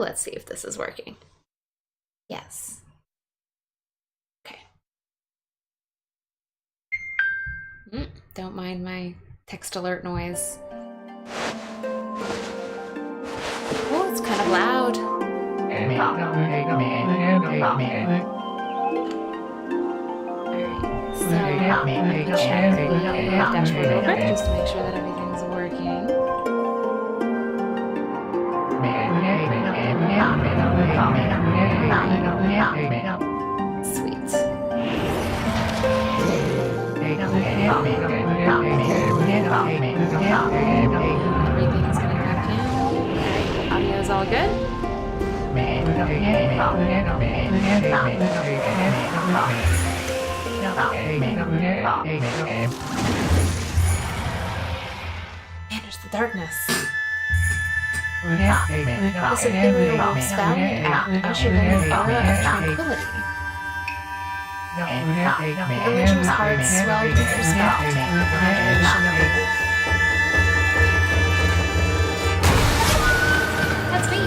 let's see if this is working. Yes. Okay. Don't mind my text alert noise. Oh, it's kind of loud. Alright, so I'm gonna check the dashboard real quick just to make sure that everything's working. Sweet. Everything's gonna crack in. Alright, audio's all good. Manage the darkness. This ethereal valiant act ushered in an aura of tranquility. The villager's heart swelled with respect and adoration of the wolf. That's me!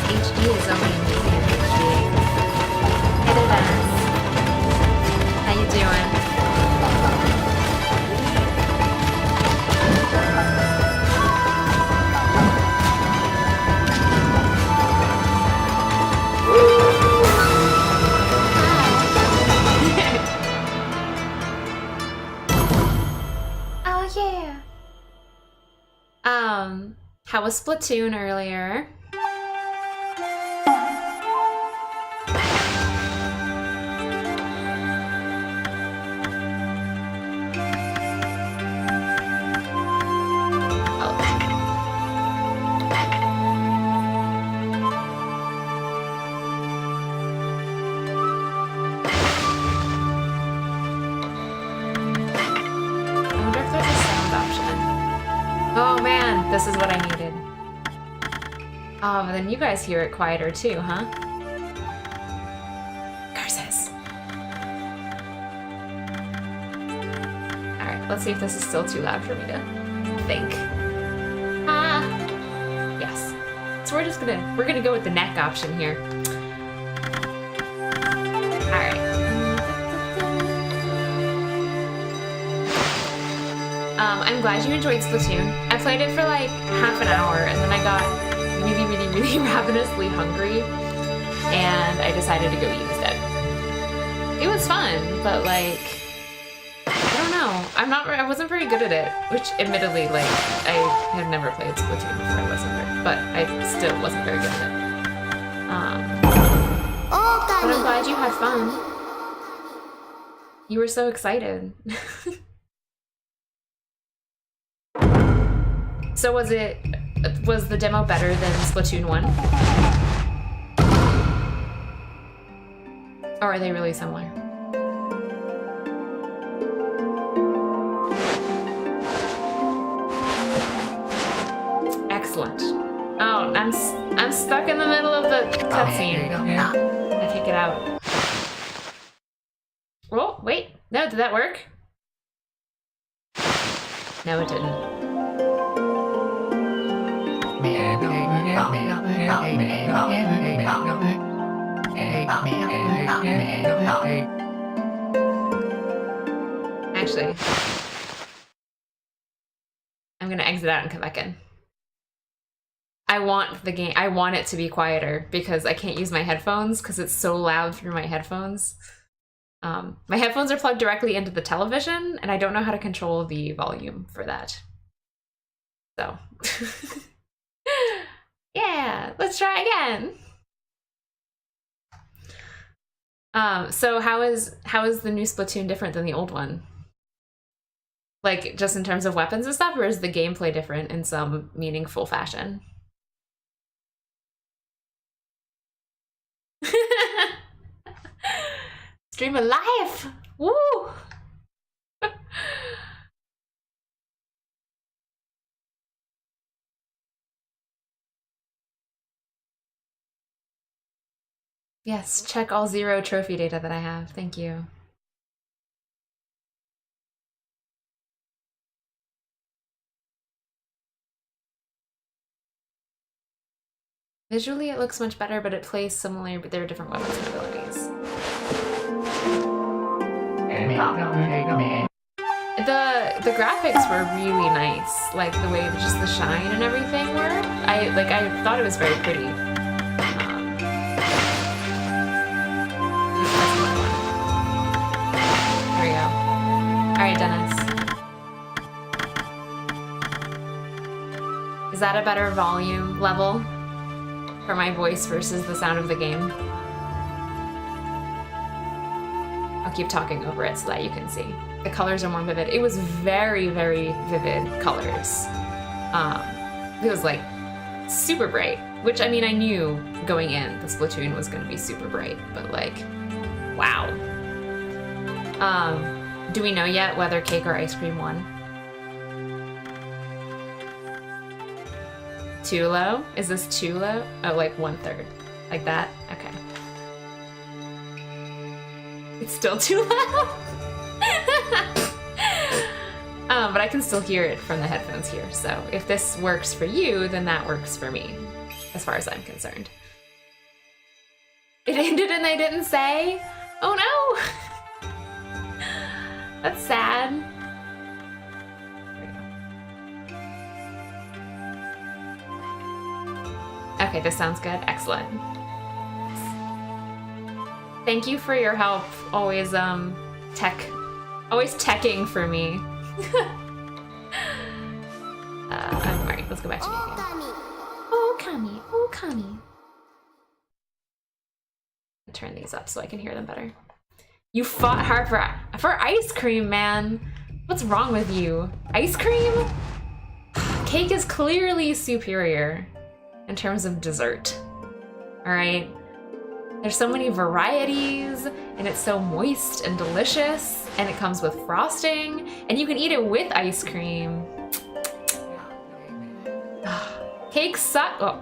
HD is only amazing in HD. Hey there, Dennis. How you doing? How was Splatoon earlier? This is what I needed. Oh, but then you guys hear it quieter too, huh? Curses. Alright, let's see if this is still too loud for me to think. Ah! Yes. So we're gonna go with the neck option here. Alright. I'm glad you enjoyed Splatoon. I played it for like half an hour and then I got really ravenously hungry and I decided to go eat instead. It was fun, but like, I don't know. I wasn't very good at it, which admittedly, like, I had never played Splatoon before but I still wasn't very good at it. But I'm glad you had fun. You were so excited. So was the demo better than Splatoon 1? Or are they really similar? Excellent. Oh, I'm stuck in the middle of the cutscene. I can't get out. Oh, wait. No, did that work? No, it didn't. Actually, I'm gonna exit out and come back in. I want it to be quieter because I can't use my headphones because it's so loud through my headphones. My headphones are plugged directly into the television and I don't know how to control the volume for that. So, yeah, let's try again. So how is the new Splatoon different than the old one? Like, just in terms of weapons and stuff, or is the gameplay different in some meaningful fashion? Stream alive! Woo! Yes, check all 0 trophy data that I have. Thank you. Visually, it looks much better, but it plays similarly, but there are different weapons and abilities. The graphics were really nice, like the way just the shine and everything were. I thought it was very pretty. There we go. All right, Dennis. Is that a better volume level for my voice versus the sound of the game? I'll keep talking over it so that you can see. The colors are more vivid. It was very, very vivid colors. It was like super bright, which I mean, I knew going in the Splatoon was gonna be super bright, but like, wow. Do we know yet whether cake or ice cream won? Too low? Is this too low? Oh, like 1/3. Like that? Okay. It's still too low? But I can still hear it from the headphones here, so if this works for you, then that works for me, as far as I'm concerned. It ended and they didn't say? Oh no! That's sad. Okay, this sounds good. Excellent. Thank you for your help. Always teching for me. Alright, let's go back to the game. Okami, Okami. Turn these up so I can hear them better. You fought hard for ice cream, man. What's wrong with you? Ice cream? Cake is clearly superior in terms of dessert. Alright? There's so many varieties, and it's so moist and delicious, and it comes with frosting, and you can eat it with ice cream. Cake suck. Oh,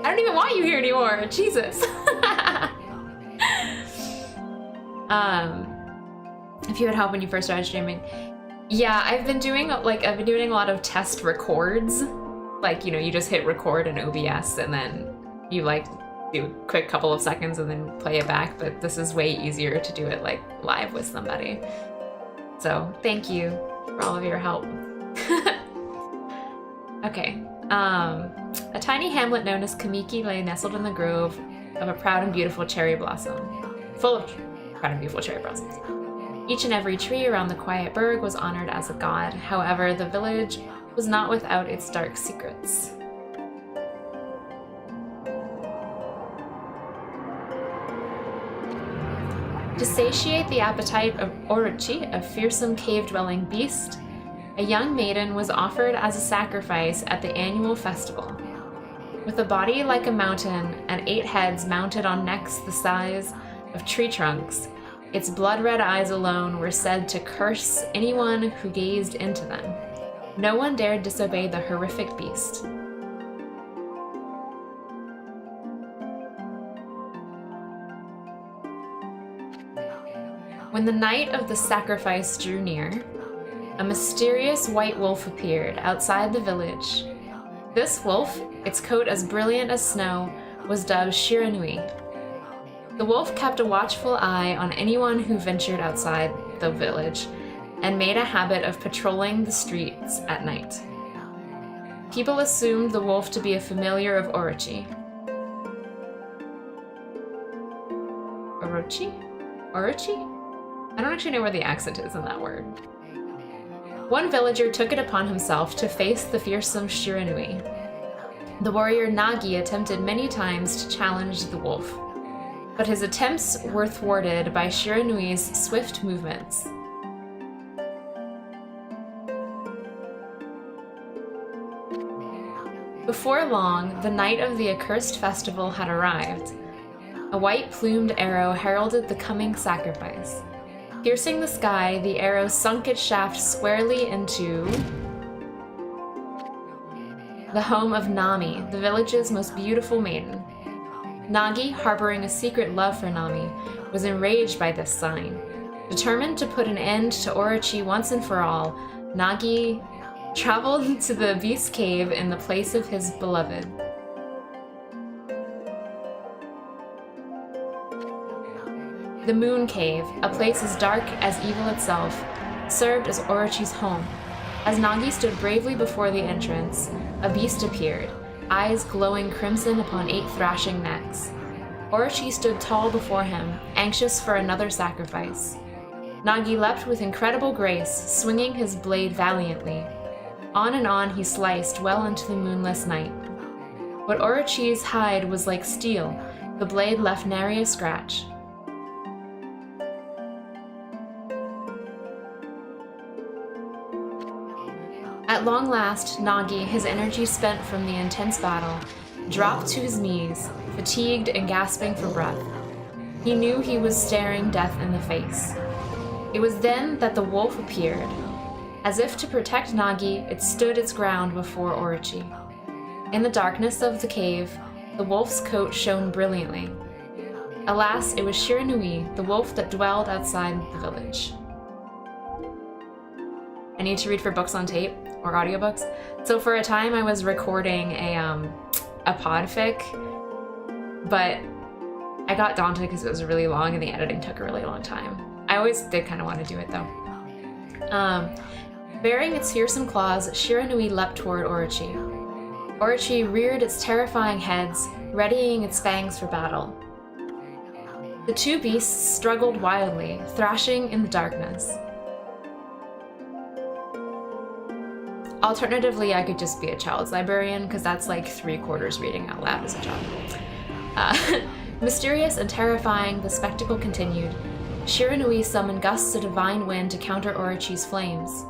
I don't even want you here anymore. Jesus. If you would help when you first started streaming. Yeah, I've been doing a lot of test records. Like, you know, you just hit record in OBS and then you like do a quick couple of seconds and then play it back, but this is way easier to do it like live with somebody. So thank you for all of your help. Okay. A tiny hamlet known as Kamiki lay nestled in the grove of a proud and beautiful cherry blossom. Full of proud and beautiful cherry blossoms. Each and every tree around the quiet burg was honored as a god. However, the village was not without its dark secrets. To satiate the appetite of Orochi, a fearsome cave-dwelling beast, a young maiden was offered as a sacrifice at the annual festival. With a body like a mountain and 8 heads mounted on necks the size of tree trunks, its blood-red eyes alone were said to curse anyone who gazed into them. No one dared disobey the horrific beast. When the night of the sacrifice drew near, a mysterious white wolf appeared outside the village. This wolf, its coat as brilliant as snow, was dubbed Shiranui. The wolf kept a watchful eye on anyone who ventured outside the village and made a habit of patrolling the streets at night. People assumed the wolf to be a familiar of Orochi. Orochi? Orochi? I don't actually know where the accent is in that word. One villager took it upon himself to face the fearsome Shiranui. The warrior Nagi attempted many times to challenge the wolf, but his attempts were thwarted by Shiranui's swift movements. Before long, the night of the accursed festival had arrived. A white-plumed arrow heralded the coming sacrifice. Piercing the sky, the arrow sunk its shaft squarely into the home of Nami, the village's most beautiful maiden. Nagi, harboring a secret love for Nami, was enraged by this sign. Determined to put an end to Orochi once and for all, Nagi traveled to the beast cave in the place of his beloved. The Moon Cave, a place as dark as evil itself, served as Orochi's home. As Nagi stood bravely before the entrance, a beast appeared, eyes glowing crimson upon 8 thrashing necks. Orochi stood tall before him, anxious for another sacrifice. Nagi leapt with incredible grace, swinging his blade valiantly. On and on he sliced well into the moonless night. But Orochi's hide was like steel, the blade left nary a scratch. At long last, Nagi, his energy spent from the intense battle, dropped to his knees, fatigued and gasping for breath. He knew he was staring death in the face. It was then that the wolf appeared. As if to protect Nagi, it stood its ground before Orochi. In the darkness of the cave, the wolf's coat shone brilliantly. Alas, it was Shiranui, the wolf that dwelled outside the village. I need to read for books on tape or audiobooks. So for a time I was recording a podfic, but I got daunted because it was really long and the editing took a really long time. I always did kind of want to do it though. Bearing its fearsome claws, Shiranui leapt toward Orochi. Orochi reared its terrifying heads, readying its fangs for battle. The two beasts struggled wildly, thrashing in the darkness. Alternatively, I could just be a child's librarian, because that's like 3/4 reading out loud as a child. Mysterious and terrifying, the spectacle continued. Shiranui summoned gusts of divine wind to counter Orochi's flames.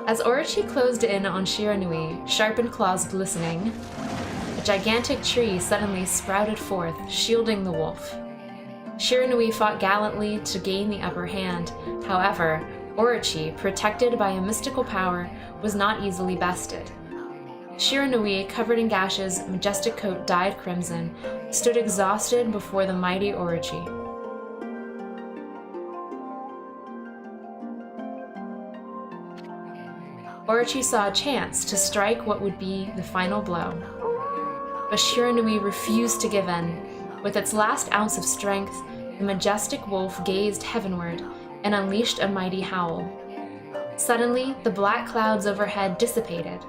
As Orochi closed in on Shiranui, sharpened claws glistening, a gigantic tree suddenly sprouted forth, shielding the wolf. Shiranui fought gallantly to gain the upper hand. However, Orochi, protected by a mystical power, was not easily bested. Shiranui, covered in gashes, majestic coat dyed crimson, stood exhausted before the mighty Orochi. Orochi saw a chance to strike what would be the final blow. But Shiranui refused to give in. With its last ounce of strength, the majestic wolf gazed heavenward and unleashed a mighty howl. Suddenly, the black clouds overhead dissipated.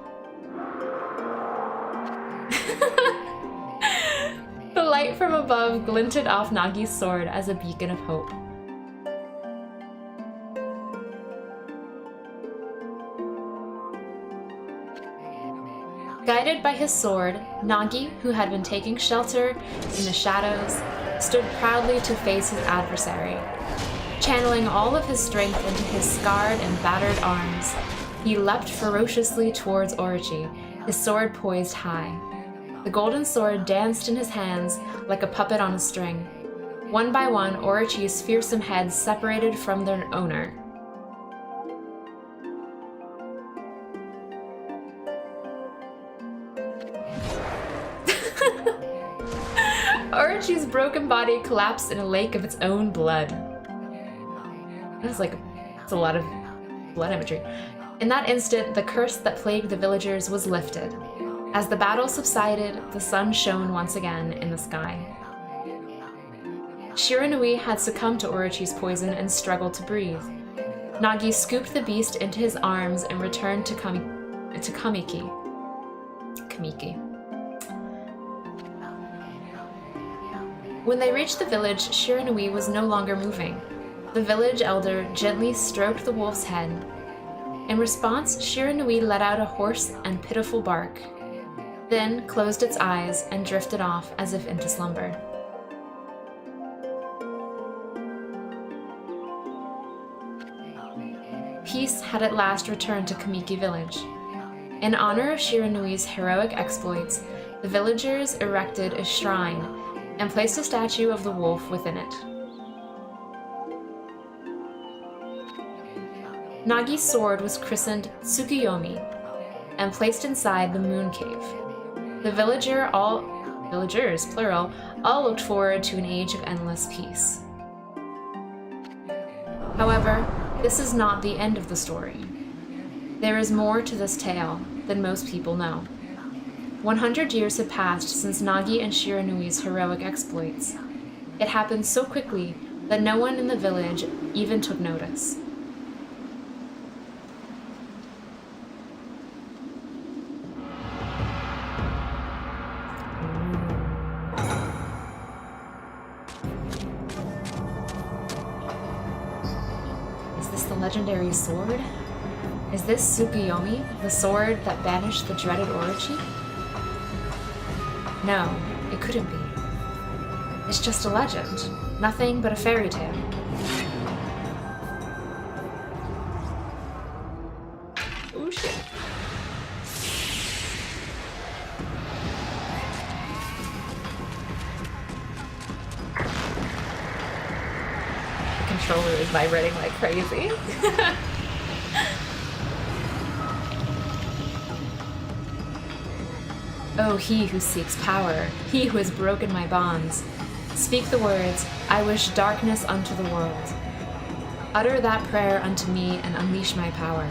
The light from above glinted off Nagi's sword as a beacon of hope. Guided by his sword, Nagi, who had been taking shelter in the shadows, stood proudly to face his adversary. Channeling all of his strength into his scarred and battered arms, he leapt ferociously towards Orochi, his sword poised high. The golden sword danced in his hands like a puppet on a string. One by one, Orochi's fearsome heads separated from their owner. Orochi's broken body collapsed in a lake of its own blood. That's a lot of blood imagery. In that instant, the curse that plagued the villagers was lifted. As the battle subsided, the sun shone once again in the sky. Shiranui had succumbed to Orochi's poison and struggled to breathe. Nagi scooped the beast into his arms and returned to Kamiki. When they reached the village, Shiranui was no longer moving. The village elder gently stroked the wolf's head. In response, Shiranui let out a hoarse and pitiful bark, then closed its eyes and drifted off as if into slumber. Peace had at last returned to Kamiki village. In honor of Shiranui's heroic exploits, the villagers erected a shrine and placed a statue of the wolf within it. Nagi's sword was christened Tsukuyomi and placed inside the moon cave. The villagers, plural, all looked forward to an age of endless peace. However, this is not the end of the story. There is more to this tale than most people know. 100 years have passed since Nagi and Shiranui's heroic exploits. It happened so quickly that no one in the village even took notice. Is this the legendary sword? Is this Tsukuyomi, the sword that banished the dreaded Orochi? No, it couldn't be. It's just a legend, nothing but a fairy tale. Oh shit. The controller is vibrating like crazy. Oh, he who seeks power, he who has broken my bonds. Speak the words, I wish darkness unto the world. Utter that prayer unto me and unleash my power.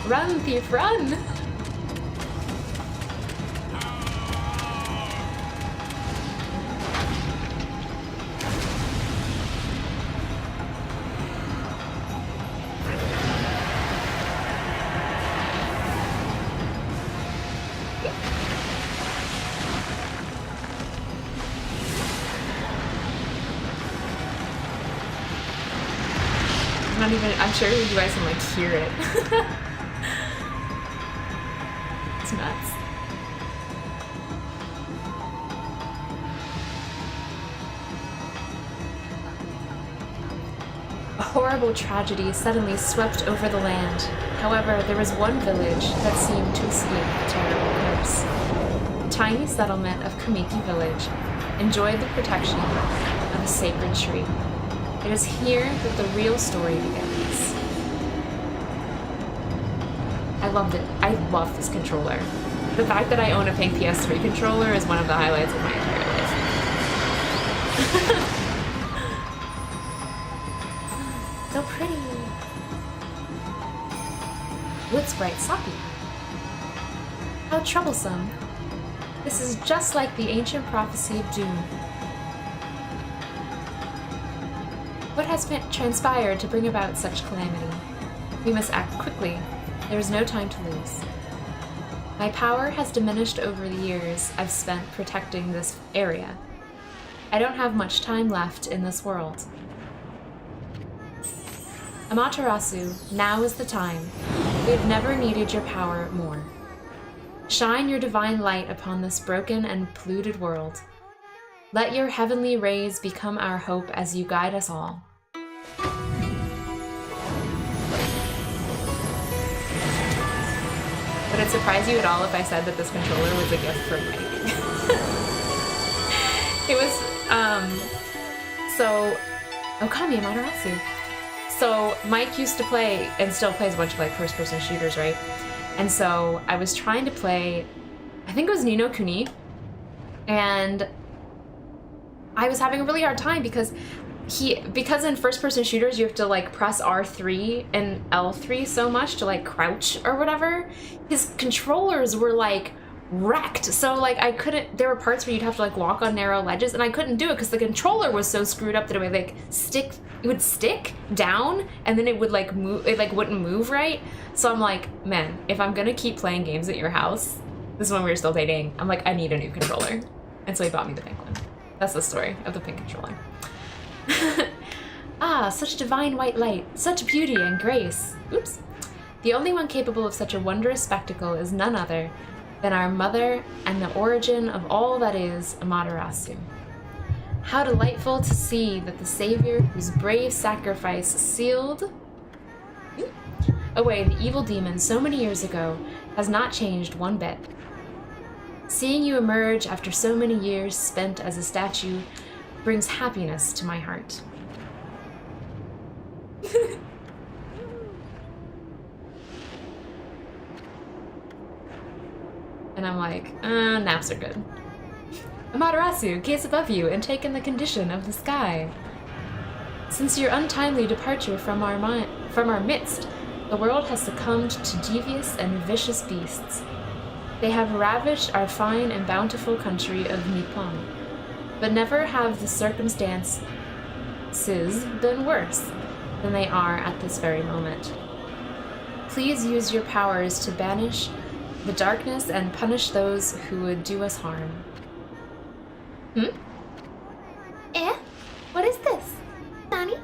Run, thief, run! I'm sure you guys can like hear it. It's nuts. A horrible tragedy suddenly swept over the land. However, there was one village that seemed to escape the terrible curse. The tiny settlement of Kamiki Village enjoyed the protection of a sacred tree. It is here that the real story begins. I loved it. I love this controller. The fact that I own a pink PS3 controller is one of the highlights of my entire life. So pretty. What's bright Saki? How troublesome. This is just like the ancient prophecy of doom. What has transpired to bring about such calamity? We must act quickly. There is no time to lose. My power has diminished over the years I've spent protecting this area. I don't have much time left in this world. Amaterasu, now is the time. We have never needed your power more. Shine your divine light upon this broken and polluted world. Let your heavenly rays become our hope as you guide us all. Would it surprise you at all if I said that this controller was a gift from Mike? It was, so, Okami Amaterasu. So, Mike used to play, and still plays a bunch of, like, first-person shooters, right? And so, I was trying to play, I think it was Ni no Kuni, and I was having a really hard time because in first-person shooters you have to like press R3 and L3 so much to like crouch or whatever. His controllers were like wrecked, so like I couldn't. There were parts where you'd have to like walk on narrow ledges, and I couldn't do it because the controller was so screwed up that it would like stick. It would stick down, and then it would like move. It like wouldn't move right. So I'm like, man, if I'm gonna keep playing games at your house, this is when we were still dating. I'm like, I need a new controller, and so he bought me the pink one. That's the story of the pink controller. Ah, such divine white light, such beauty and grace. Oops. The only one capable of such a wondrous spectacle is none other than our mother and the origin of all that is, Amaterasu. How delightful to see that the Savior, whose brave sacrifice sealed away the evil demon so many years ago, has not changed one bit. Seeing you emerge after so many years spent as a statue brings happiness to my heart. And I'm like, naps are good. Amaterasu, gaze above you and take in the condition of the sky. Since your untimely departure from our midst, the world has succumbed to devious and vicious beasts. They have ravaged our fine and bountiful country of Nippon, but never have the circumstances been worse than they are at this very moment. Please use your powers to banish the darkness and punish those who would do us harm. What is this? Nani?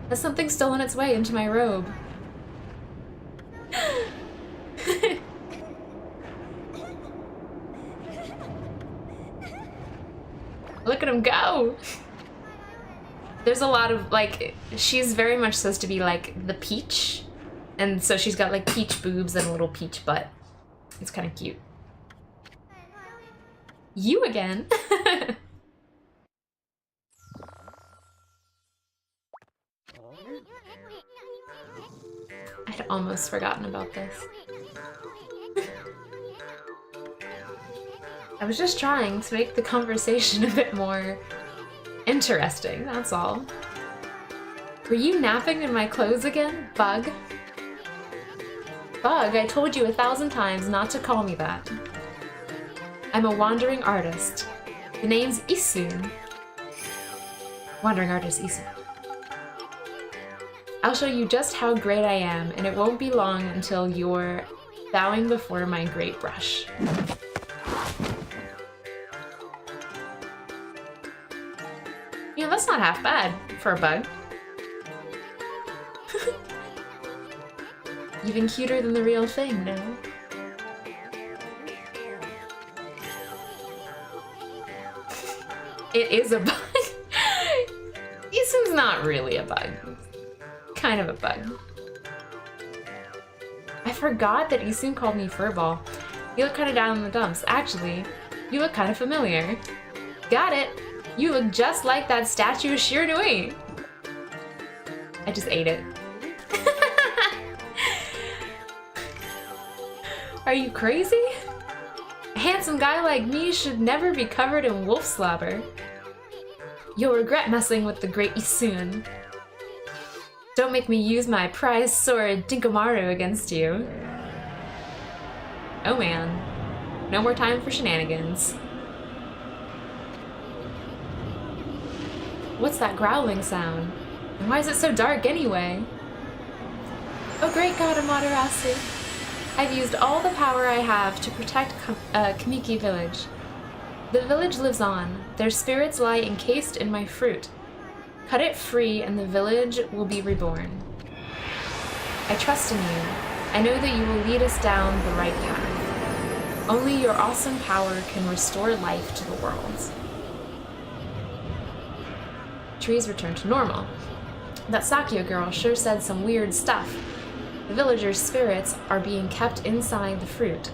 Has something stolen its way into my robe? Look at him go! There's a lot of, like, she's very much supposed to be, like, the peach. And so she's got, like, peach boobs and a little peach butt. It's kind of cute. You again? I'd almost forgotten about this. I was just trying to make the conversation a bit more interesting, that's all. Were you napping in my clothes again, Bug? Bug, I told you 1,000 times not to call me that. I'm a wandering artist. The name's Isun. Wandering artist Isun. I'll show you just how great I am, and it won't be long until you're bowing before my great brush. You know, that's not half bad for a bug. Even cuter than the real thing, no? It is a bug. Isun's not really a bug. Kind of a bug. I forgot that Isun called me Furball. You look kind of down in the dumps. Actually, you look kind of familiar. Got it! You look just like that statue of Shiranui. I just ate it. Are you crazy? A handsome guy like me should never be covered in wolf slobber. You'll regret messing with the great Isun. Don't make me use my prized sword Dinkomaru against you. Oh man. No more time for shenanigans. What's that growling sound? And why is it so dark anyway? Oh great god Amaterasu. I've used all the power I have to protect Kamiki village. The village lives on. Their spirits lie encased in my fruit. Cut it free and the village will be reborn. I trust in you. I know that you will lead us down the right path. Only your awesome power can restore life to the world. Trees return to normal. That Sakya girl sure said some weird stuff. The villagers' spirits are being kept inside the fruit.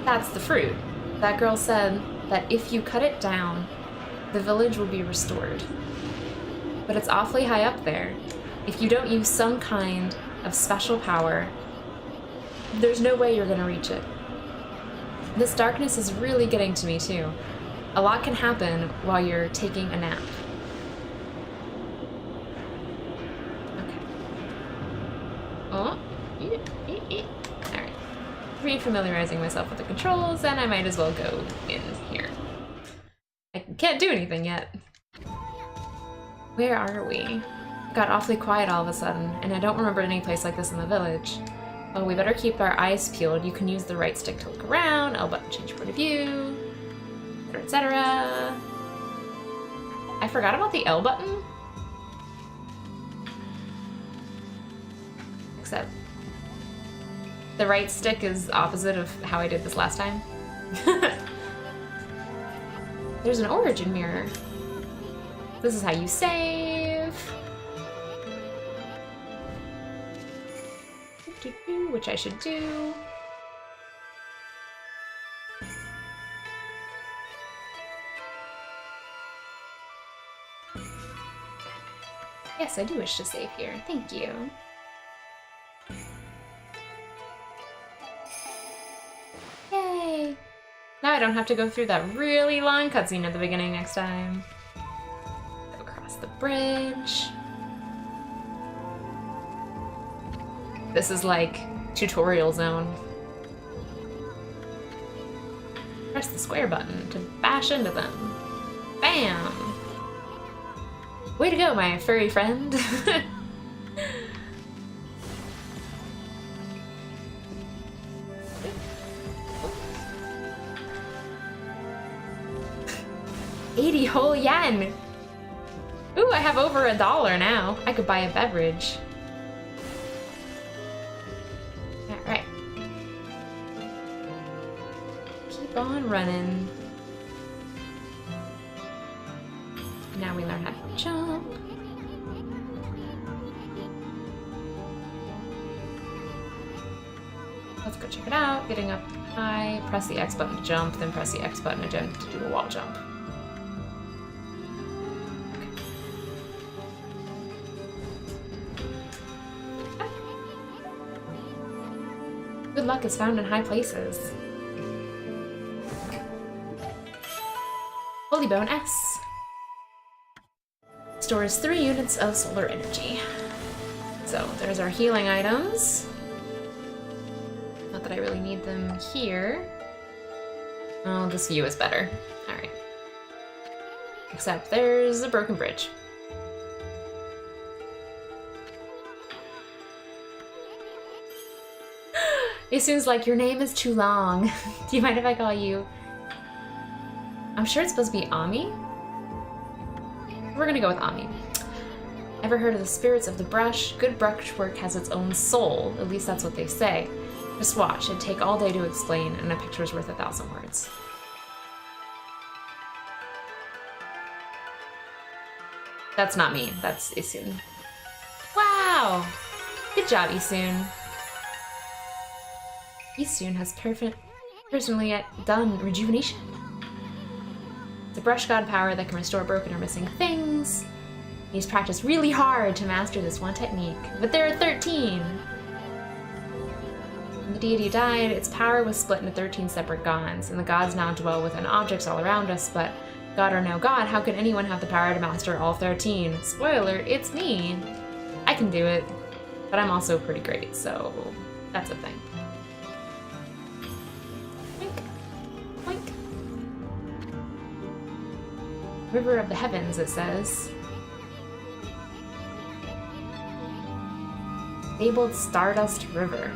That's the fruit. That girl said that if you cut it down, the village will be restored. But it's awfully high up there. If you don't use some kind of special power, there's no way you're gonna reach it. This darkness is really getting to me too. A lot can happen while you're taking a nap. Oh, alright. Refamiliarizing myself with the controls, and I might as well go in here. I can't do anything yet. Where are we? Got awfully quiet all of a sudden, and I don't remember any place like this in the village. Well, we better keep our eyes peeled. You can use the right stick to look around, L button change point of view, etc. I forgot about the L button. Except the right stick is opposite of how I did this last time. There's an origin mirror. This is how you save. Which I should do. Yes, I do wish to save here. Thank you. don't have to go through that really long cutscene at the beginning next time. Go across the bridge. This is like tutorial zone. Press the square button to bash into them. Bam! Way to go, my furry friend. $80 whole yen! Ooh, I have over $1 now. I could buy a beverage. Alright. Keep on running. Now we learn how to jump. Let's go check it out. Getting up high, press the X button to jump, then press the X button again to do a wall jump. Good luck is found in high places. Holy Bone S. Stores 3 units of solar energy. So there's our healing items. Not that I really need them here. Oh, this view is better. Alright. Except there's a broken bridge. Isu's like, your name is too long. Do you mind if I call you? I'm sure it's supposed to be Ami. We're gonna go with Ami. Ever heard of the spirits of the brush? Good brushwork has its own soul. At least that's what they say. Just watch. It'd take all day to explain, and a picture's worth 1,000 words. That's not me. That's Isun. Wow! Good job, Isun. Isun has personally done rejuvenation. It's a brush god power that can restore broken or missing things. He's practiced really hard to master this one technique, but there are 13. When the deity died, its power was split into 13 separate gods, and the gods now dwell within objects all around us, but god or no god, how could anyone have the power to master all 13? Spoiler, it's me. I can do it, but I'm also pretty great, so that's a thing. River of the Heavens, it says. Fabled Stardust River.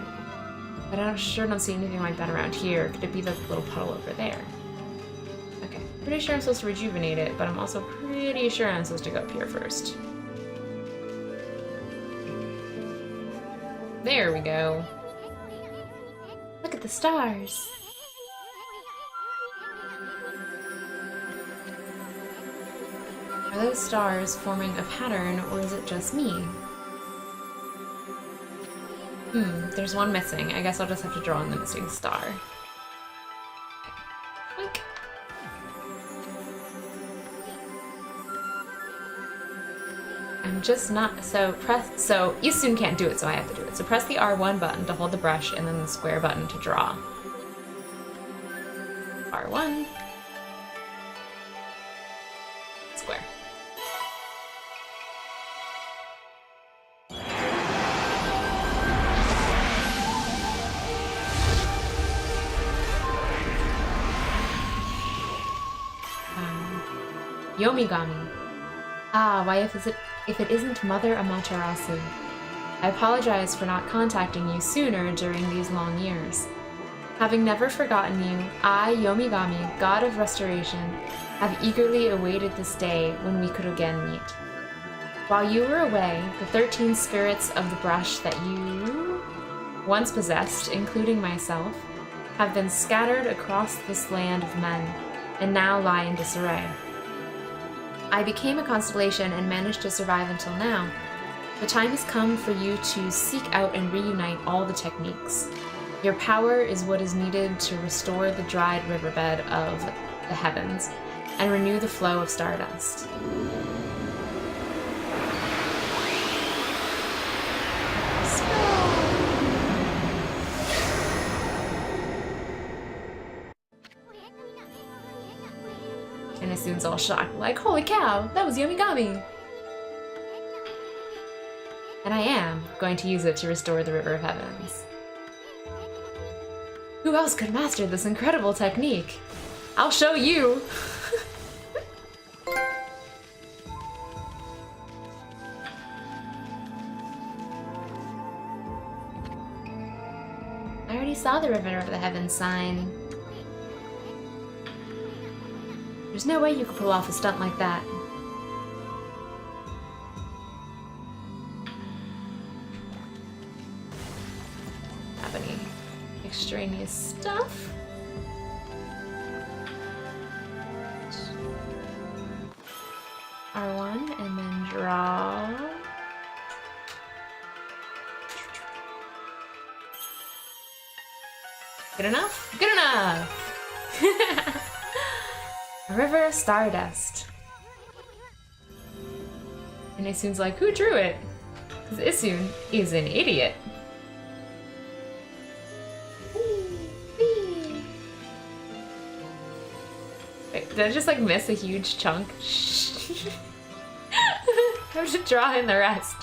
But I sure don't see anything like that around here. Could it be the little puddle over there? Okay, pretty sure I'm supposed to rejuvenate it, but I'm also pretty sure I'm supposed to go up here first. There we go. Look at the stars. Are those stars forming a pattern, or is it just me? There's one missing. I guess I'll just have to draw in the missing star. Oink. I'm just not, so Isun can't do it, so I have to do it. So press the R1 button to hold the brush, and then the square button to draw. R1. Square. Yomigami. Ah, why if it isn't Mother Amaterasu. I apologize for not contacting you sooner during these long years. Having never forgotten you, I, Yomigami, God of Restoration, have eagerly awaited this day when we could again meet. While you were away, the 13 spirits of the brush that you once possessed, including myself, have been scattered across this land of men, and now lie in disarray. I became a constellation and managed to survive until now. The time has come for you to seek out and reunite all the techniques. Your power is what is needed to restore the dried riverbed of the heavens and renew the flow of stardust. Isun's all shocked, like, holy cow, that was Yamigami! And I am going to use it to restore the River of Heavens. Who else could master this incredible technique? I'll show you! I already saw the River of the Heavens sign. There's no way you could pull off a stunt like that. Have any extraneous stuff? R1 and then draw. Good enough? Good enough! A river of stardust. And Isun's like, who drew it? Because Isun is an idiot. Wait, did I just like miss a huge chunk? I have to draw in the rest.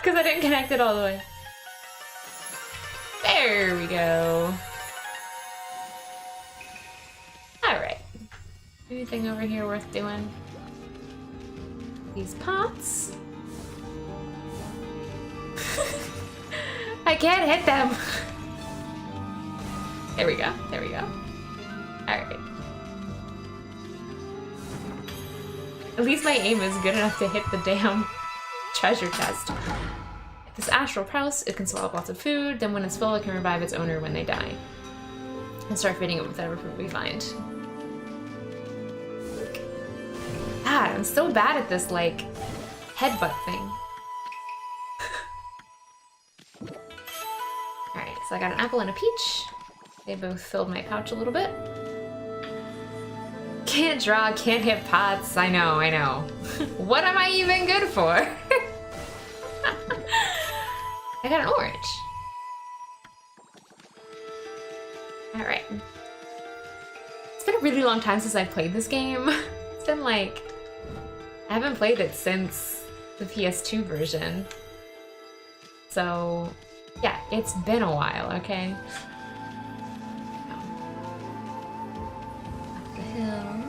Because I didn't connect it all the way. There we go. Alright. Anything over here worth doing? These pots. I can't hit them. There we go. There we go. Alright. At least my aim is good enough to hit the damn treasure chest. This astral house, it can swallow lots of food, then when it's full, it can revive its owner when they die. And start feeding it with whatever food we find. God, I'm so bad at this, like, headbutt thing. Alright, so I got an apple and a peach. They both filled my pouch a little bit. Can't draw, can't hit pots. I know, I know. What am I even good for? I got an orange. Alright. It's been a really long time since I've played this game. It's been like... I haven't played it since the PS2 version. So, yeah, it's been a while, okay? Up the hill.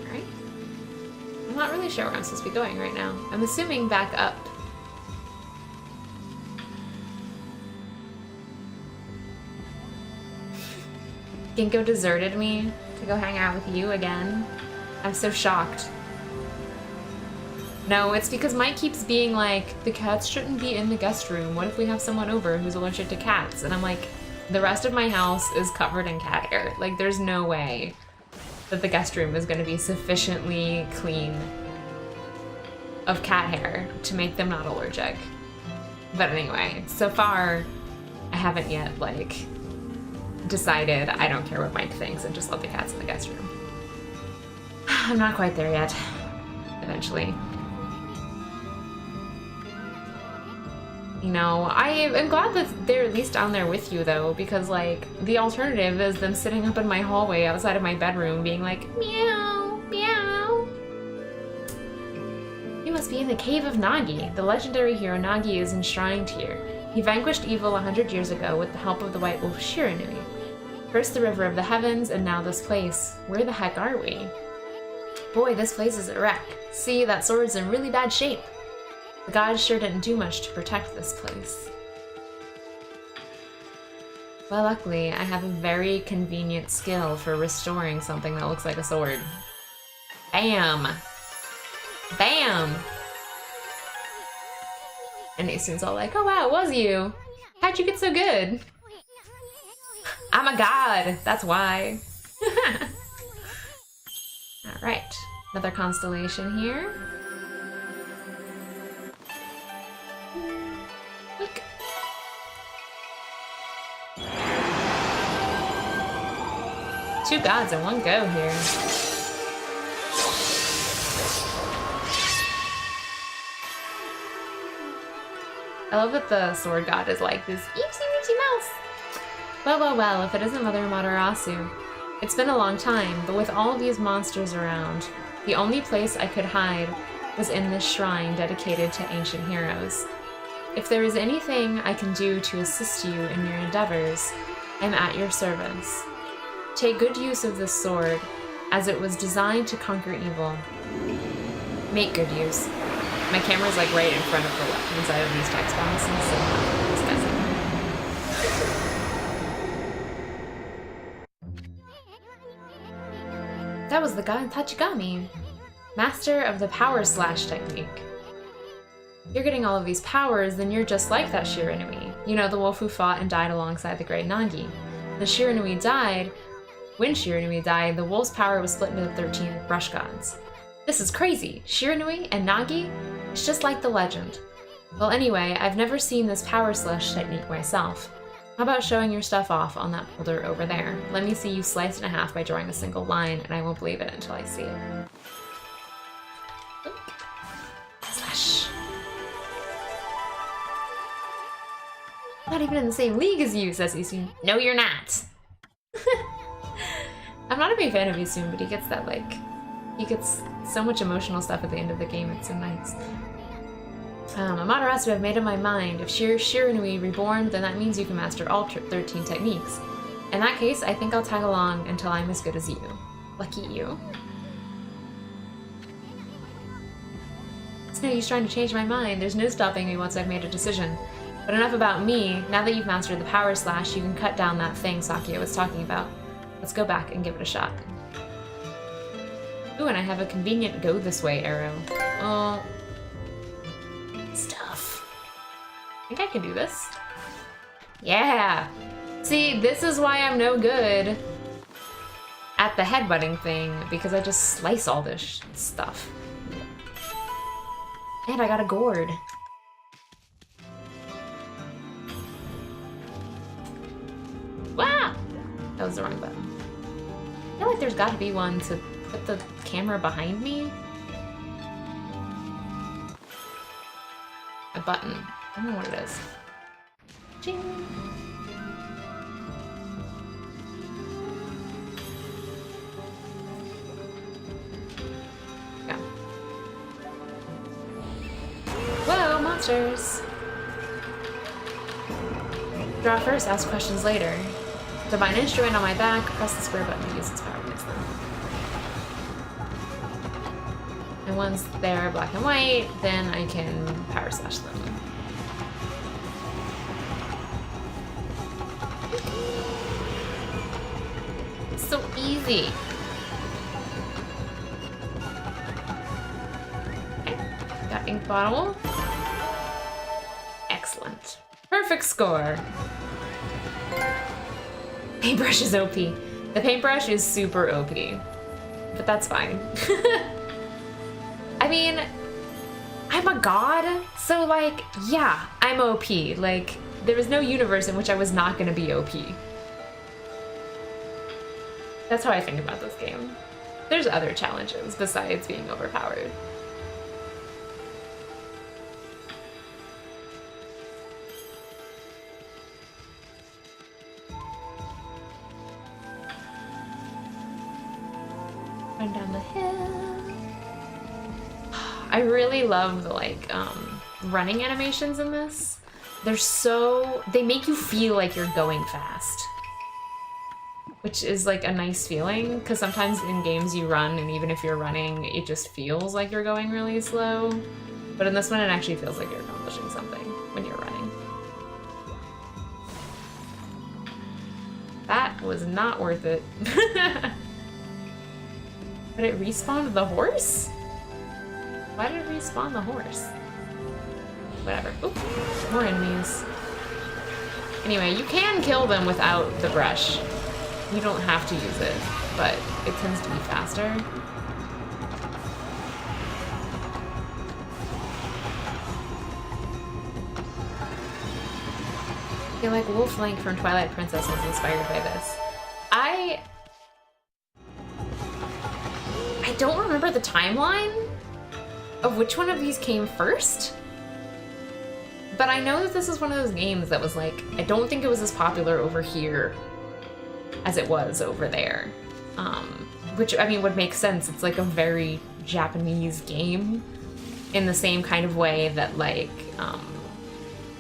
Alright. I'm not really sure where I'm supposed to be going right now. I'm assuming back up. Ginkgo deserted me to go hang out with you again. I'm so shocked. No, it's because Mike keeps being like, the cats shouldn't be in the guest room. What if we have someone over who's allergic to cats? And I'm like, the rest of my house is covered in cat hair. Like, there's no way that the guest room is gonna be sufficiently clean of cat hair to make them not allergic. But anyway, so far, I haven't yet, like, decided I don't care what Mike thinks and just let the cats in the guest room. I'm not quite there yet. Eventually. You know, I am glad that they're at least down there with you though, because like, the alternative is them sitting up in my hallway outside of my bedroom being like, meow, meow. You must be in the cave of Nagi. The legendary hero Nagi is enshrined here. He vanquished evil 100 years ago with the help of the White Wolf Shiranui. First the River of the Heavens, and now this place. Where the heck are we? Boy, this place is a wreck. See, that sword's in really bad shape. The gods sure didn't do much to protect this place. Well, luckily, I have a very convenient skill for restoring something that looks like a sword. Bam! Bam! And Isun's all like, oh wow, it was you! How'd you get so good? I'm a god, that's why. Alright, another constellation here. Look. Two gods in one go here. I love that the sword god is like this itsy bitsy mouse. Well, if it isn't Mother Matarasu. It's been a long time, but with all these monsters around, the only place I could hide was in this shrine dedicated to ancient heroes. If there is anything I can do to assist you in your endeavors, I'm at your service. Take good use of this sword, as it was designed to conquer evil. Make good use. My camera's like right in front of the left side of these text boxes, so this guy's like... That was the guy in Tachigami, master of the power slash technique. You're getting all of these powers, then you're just like that Shiranui. You know, the wolf who fought and died alongside the great Nagi. The Shiranui died. When Shiranui died, the wolf's power was split into the 13 brush gods. This is crazy. Shiranui and Nagi? It's just like the legend. Well, anyway, I've never seen this power slash technique myself. How about showing your stuff off on that boulder over there? Let me see you sliced in half by drawing a single line, and I won't believe it until I see it. Slash. Not even in the same league as you, says Isun. No, you're not. I'm not a big fan of Isun, but he gets that, like, he gets so much emotional stuff at the end of the game. It's so nice. Amaterasu, I've made up my mind. If Shiranui reborn, then that means you can master all 13 techniques. In that case, I think I'll tag along until I'm as good as you. Lucky you. It's no use trying to change my mind. There's no stopping me once I've made a decision. But enough about me. Now that you've mastered the power slash, you can cut down that thing Sakia was talking about. Let's go back and give it a shot. Ooh, and I have a convenient go this way arrow. Oh. Stuff. I think I can do this. Yeah! See, this is why I'm no good at the headbutting thing, because I just slice all this stuff. And I got a gourd. Wow! That was the wrong button. I feel like there's got to be one to put the camera behind me. A button. I don't know what it is. Ching! Yeah. Whoa, monsters! Draw first, ask questions later. To buy an instrument on my back, press the square button to use its power against them. And once they're black and white, then I can power slash them. It's so easy. Okay, got ink bottle. Excellent. Perfect score. Paintbrush is OP. The paintbrush is super OP, but that's fine. I mean, I'm a god, so like, yeah, I'm OP. Like, there was no universe in which I was not gonna be OP. That's how I think about this game. There's other challenges besides being overpowered. Run down the hill. I really love the like running animations in this. They make you feel like you're going fast, which is like a nice feeling, because sometimes in games you run and even if you're running it just feels like you're going really slow, but in this one it actually feels like you're accomplishing something when you're running. That was not worth it. But it respawned the horse? Why did it respawn the horse? Whatever. Oop, more enemies. Anyway, you can kill them without the brush. You don't have to use it, but it tends to be faster. I feel like Wolf Link from Twilight Princess was inspired by this. I don't remember the timeline of which one of these came first, But I know that this is one of those games that was like, I don't think it was as popular over here as it was over there. Which, I mean, would make sense. It's like a very Japanese game in the same kind of way that, like,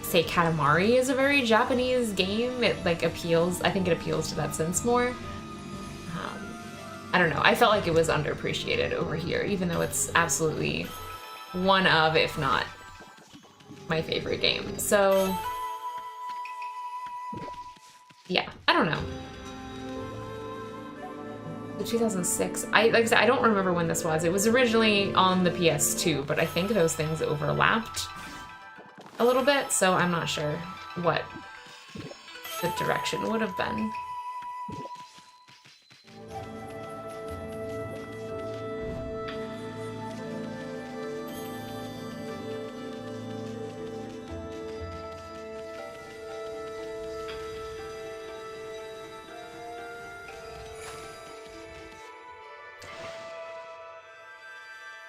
say Katamari is a very Japanese game. It, like, appeals, I think it appeals to that sense more. I don't know. I felt like it was underappreciated over here, even though it's absolutely one of, if not, my favorite game. So, yeah, I don't know. The 2006, like I said, I don't remember when this was. It was originally on the PS2, but I think those things overlapped a little bit, so I'm not sure what the direction would have been.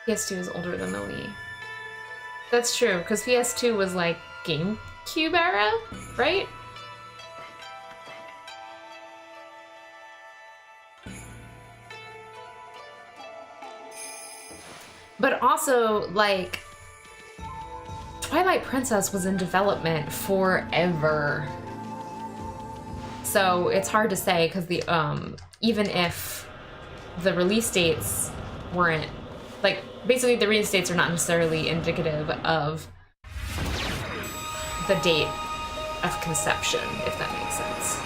PS2 is older than the Wii. That's true, because PS2 was like GameCube era, right? But also, like, Twilight Princess was in development forever. So it's hard to say, because the even if the release dates weren't, like, basically the release dates are not necessarily indicative of the date of conception, if that makes sense.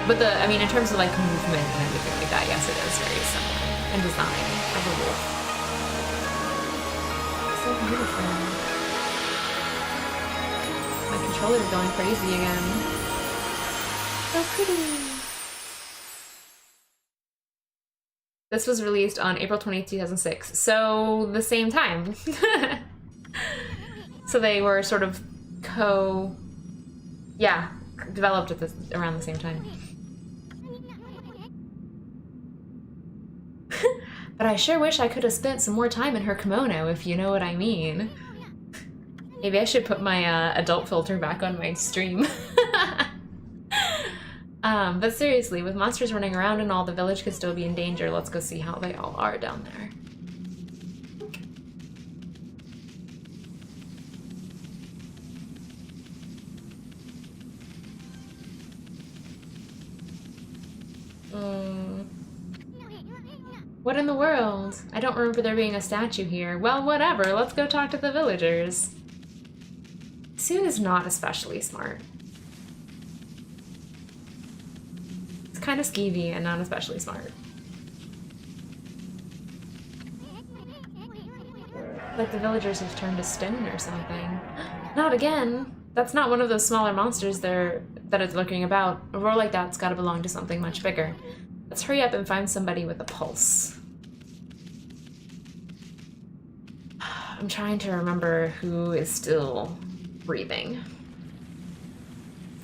But I mean, in terms of like movement and everything like that, yes, it is very similar. And design of a wolf. So beautiful. My controller's going crazy again. So pretty. This was released on April 20th, 2006, so the same time. So they were sort of developed at around the same time. But I sure wish I could have spent some more time in her kimono, if you know what I mean. Maybe I should put my adult filter back on my stream. But seriously, with monsters running around and all, the village could still be in danger. Let's go see how they all are down there. What in the world? I don't remember there being a statue here. Well, whatever. Let's go talk to the villagers. Soon is not especially smart. Kind of skeevy and not especially smart. Like the villagers have turned to stone or something. Not again! That's not one of those smaller monsters that it's lurking about. A roar like that's gotta belong to something much bigger. Let's hurry up and find somebody with a pulse. I'm trying to remember who is still breathing.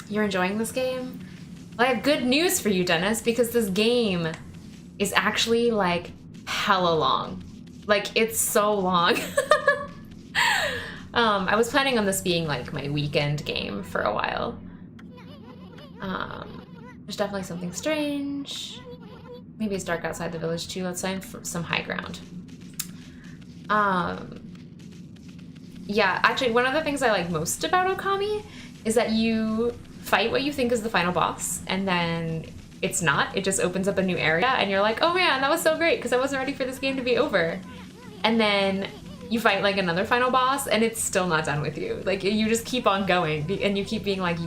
You're enjoying this game? Well, I have good news for you, Dennis, because this game is actually, like, hella long. Like, it's so long. I was planning on this being, like, my weekend game for a while. There's definitely something strange. Maybe it's dark outside the village, too. Let's find some high ground. Yeah, actually, one of the things I like most about Okami is that you fight what you think is the final boss, and then it's not. It just opens up a new area, and you're like, oh man, that was so great, because I wasn't ready for this game to be over. And then you fight like another final boss, and it's still not done with you. Like, you just keep on going, and you keep being like,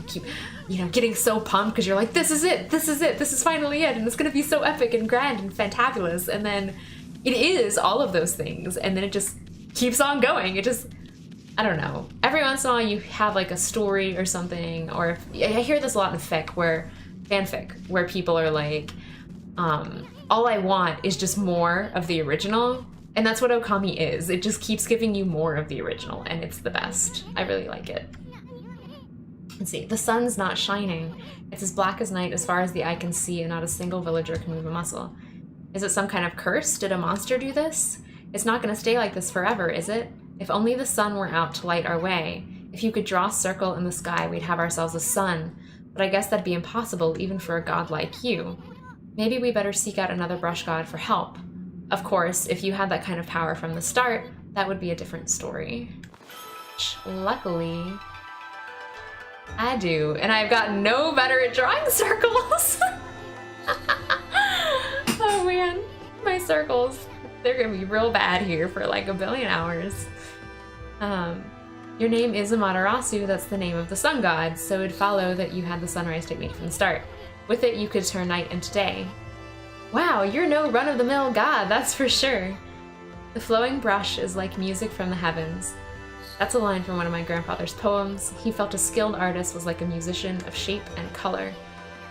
you know, getting so pumped, because you're like, this is it, this is it, this is finally it, and it's gonna be so epic and grand and fantabulous. And then it is all of those things, and then it just keeps on going. It just, I don't know. Every once in a while you have like a story or something, or I hear this a lot in fanfic, where people are like, all I want is just more of the original. And that's what Okami is. It just keeps giving you more of the original, and it's the best. I really like it. Let's see. The sun's not shining. It's as black as night as far as the eye can see, and not a single villager can move a muscle. Is it some kind of curse? Did a monster do this? It's not going to stay like this forever, is it? If only the sun were out to light our way. If you could draw a circle in the sky, we'd have ourselves a sun. But I guess that'd be impossible even for a god like you. Maybe we better seek out another brush god for help. Of course, if you had that kind of power from the start, that would be a different story. Which, luckily, I do. And I've gotten no better at drawing circles. Oh man, my circles. They're gonna be real bad here for like a billion hours. Your name is Amaterasu, that's the name of the sun god, so it'd follow that you had the sunrise technique from the start. With it, you could turn night into day. Wow, you're no run-of-the-mill god, that's for sure. The flowing brush is like music from the heavens. That's a line from one of my grandfather's poems. He felt a skilled artist was like a musician of shape and color.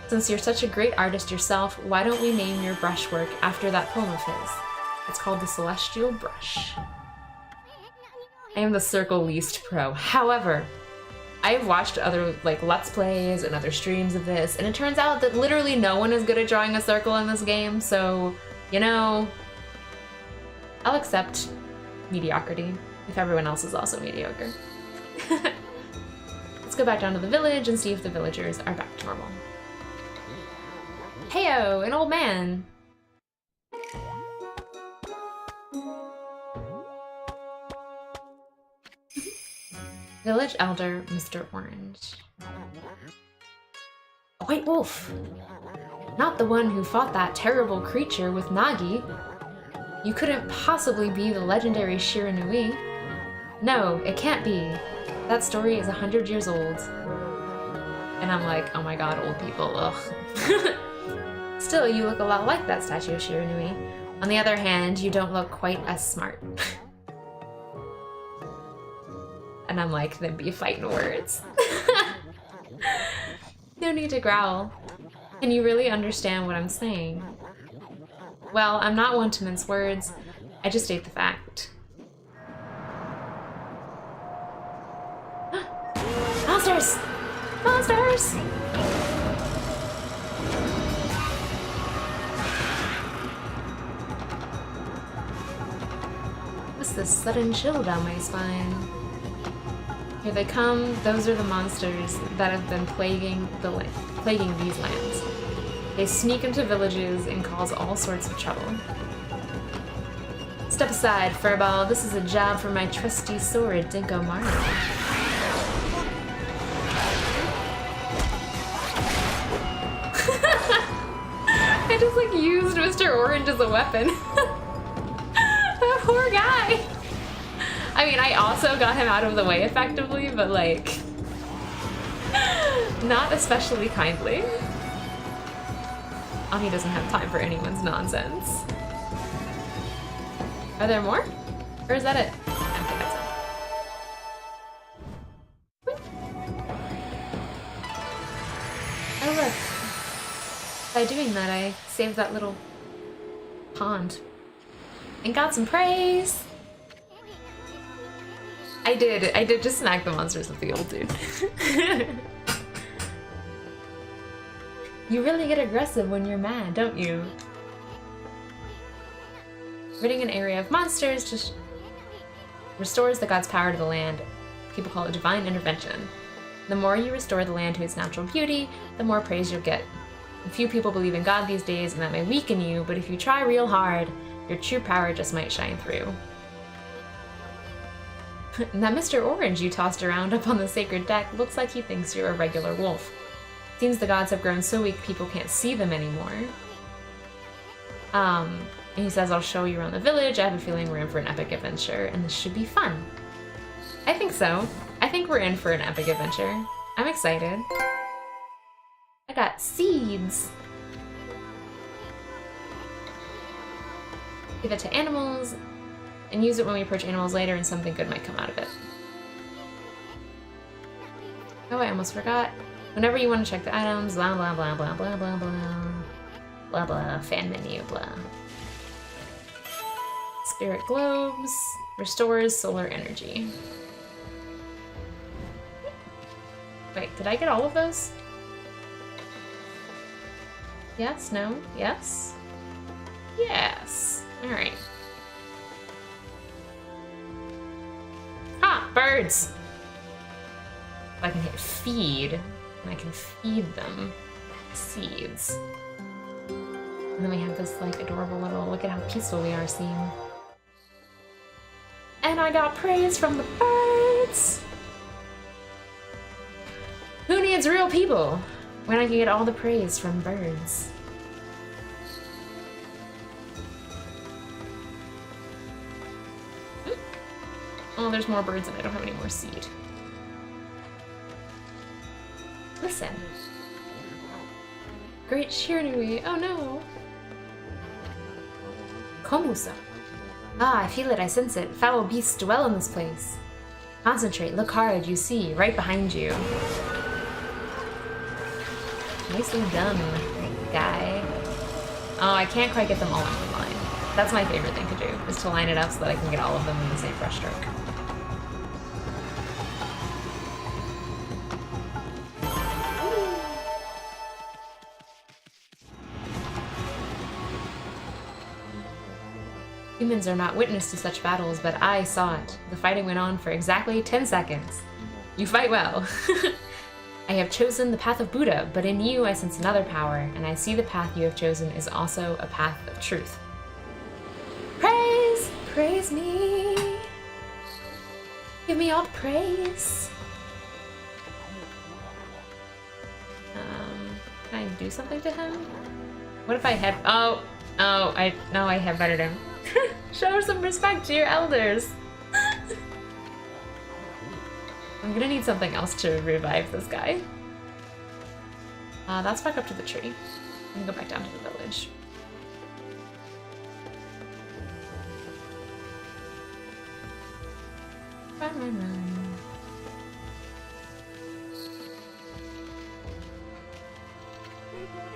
Since you're such a great artist yourself, why don't we name your brushwork after that poem of his? It's called the Celestial Brush. I am the circle least pro. However, I've watched other Let's Plays and other streams of this, and it turns out that literally no one is good at drawing a circle in this game, so, you know, I'll accept mediocrity if everyone else is also mediocre. Let's go back down to the village and see if the villagers are back to normal. Heyo, an old man! Village Elder, Mr. Orange. A white wolf! Not the one who fought that terrible creature with Nagi. You couldn't possibly be the legendary Shiranui. No, it can't be. That story is 100 years old. And I'm like, oh my god, old people, ugh. Still, you look a lot like that statue of Shiranui. On the other hand, you don't look quite as smart. And I'm like, then be fighting words. No need to growl. Can you really understand what I'm saying? Well, I'm not one to mince words. I just state the fact. Monsters! Monsters! What's this sudden chill down my spine? Here they come. Those are the monsters that have been plaguing these lands. They sneak into villages and cause all sorts of trouble. Step aside, Furball. This is a job for my trusty sword, Dinko Mario. I just like used Mr. Orange as a weapon. That poor guy. I mean, I also got him out of the way effectively, but like, not especially kindly. Ami doesn't have time for anyone's nonsense. Are there more? Or is that it? I think that's it. Oh look. By doing that, I saved that little pond. And got some praise! I did just smack the monsters with the old dude. You really get aggressive when you're mad, don't you? Ridding an area of monsters just restores the god's power to the land. People call it divine intervention. The more you restore the land to its natural beauty, the more praise you'll get. A few people believe in God these days, and that may weaken you, but if you try real hard, your true power just might shine through. That Mr. Orange you tossed around up on the sacred deck looks like he thinks you're a regular wolf. Seems the gods have grown so weak people can't see them anymore. And he says, I'll show you around the village. I have a feeling we're in for an epic adventure, and this should be fun. I think so. I think we're in for an epic adventure. I'm excited. I got seeds. Give it to animals, and use it when we approach animals later, and something good might come out of it. Oh, I almost forgot. Whenever you want to check the items, blah blah blah blah blah blah blah. Blah blah, fan menu, blah. Spirit globes, restores solar energy. Wait, did I get all of those? Yes, no, yes? Yes. Alright. birds! I can hit feed, and I can feed them seeds. And then we have this, like, adorable little, look at how peaceful we are scene. And I got praise from the birds! Who needs real people when I can get all the praise from birds? Oh, there's more birds and I don't have any more seed. Listen. Great Shiranui. Oh no. Komusa. Ah, I feel it, I sense it. Foul beasts dwell in this place. Concentrate, look hard, you see, right behind you. Nicely done, guy. Oh, I can't quite get them all in one line. That's my favorite thing to do, is to line it up so that I can get all of them in the same brushstroke. Humans are not witness to such battles, but I saw it. The fighting went on for exactly 10 seconds. You fight well. I have chosen the path of Buddha, but in you I sense another power, and I see the path you have chosen is also a path of truth. Praise! Praise me! Give me all the praise! Can I do something to him? What if I had- I headbutted him. Show some respect to your elders. I'm gonna need something else to revive this guy. That's back up to the tree. I can go back down to the village. Run, run, run.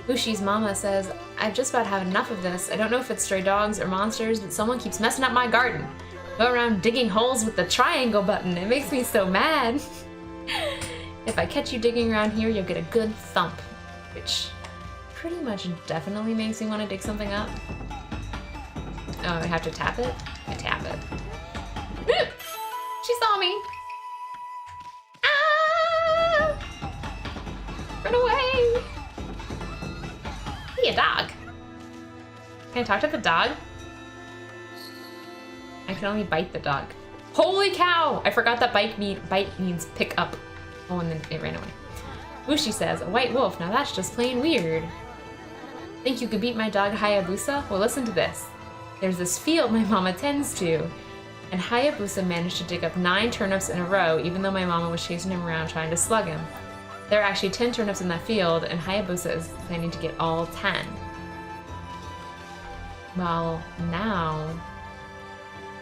Bushi's mama says, I've just about had enough of this. I don't know if it's stray dogs or monsters, but someone keeps messing up my garden. Go around digging holes with the triangle button. It makes me so mad. If I catch you digging around here, you'll get a good thump. Which pretty much definitely makes me want to dig something up. Oh, I have to tap it? I tap it. She saw me! Ah! Run away! Be a dog. Can I talk to the dog? I can only bite the dog. Holy cow! I forgot that bite means pick up. Oh, and then it ran away. Bushi says, a white wolf, now that's just plain weird. Think you could beat my dog Hayabusa? Well, listen to this. There's this field my mama tends to, and Hayabusa managed to dig up 9 turnips in a row, even though my mama was chasing him around trying to slug him. There are actually 10 turnips in that field, and Hayabusa is planning to get all 10. Well, now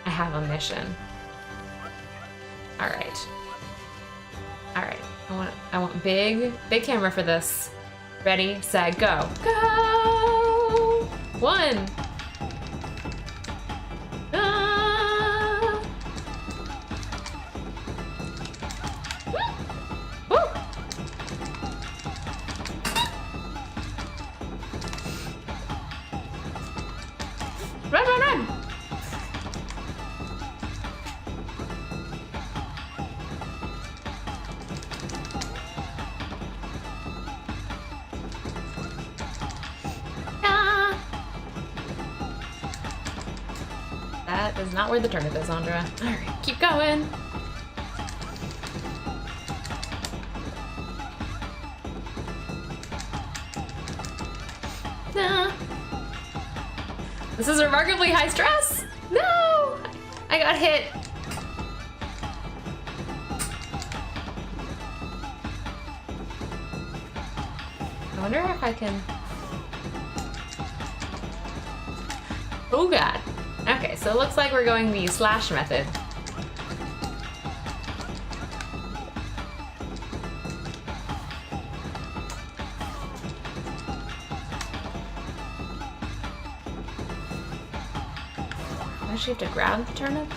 I have a mission. Alright. Alright. I want big camera for this. Ready, set, go. Go! 1. Ah! Woo! Run, run, run! That is not where the turnip is, Andra. Alright, keep going. Nah. This is remarkably high stress. No! I got hit. I wonder if I can... Oh god. Okay, so it looks like we're going the slash method. I actually have to grab the turnip?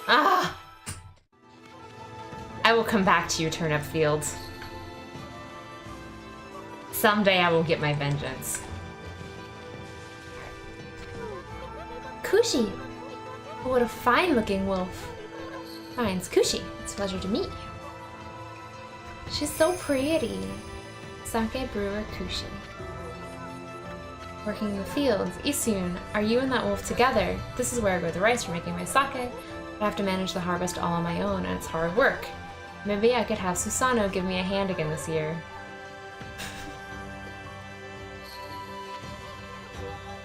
Ah! I will come back to you, turnip fields. Someday I will get my vengeance. Kushi! Oh, what a fine-looking wolf. Mine's Kushi. It's a pleasure to meet you. She's so pretty. Sake brewer Kushi. Working in the fields. Isun, are you and that wolf together? This is where I grow the rice for making my sake. I have to manage the harvest all on my own, and it's hard work. Maybe I could have Susano give me a hand again this year.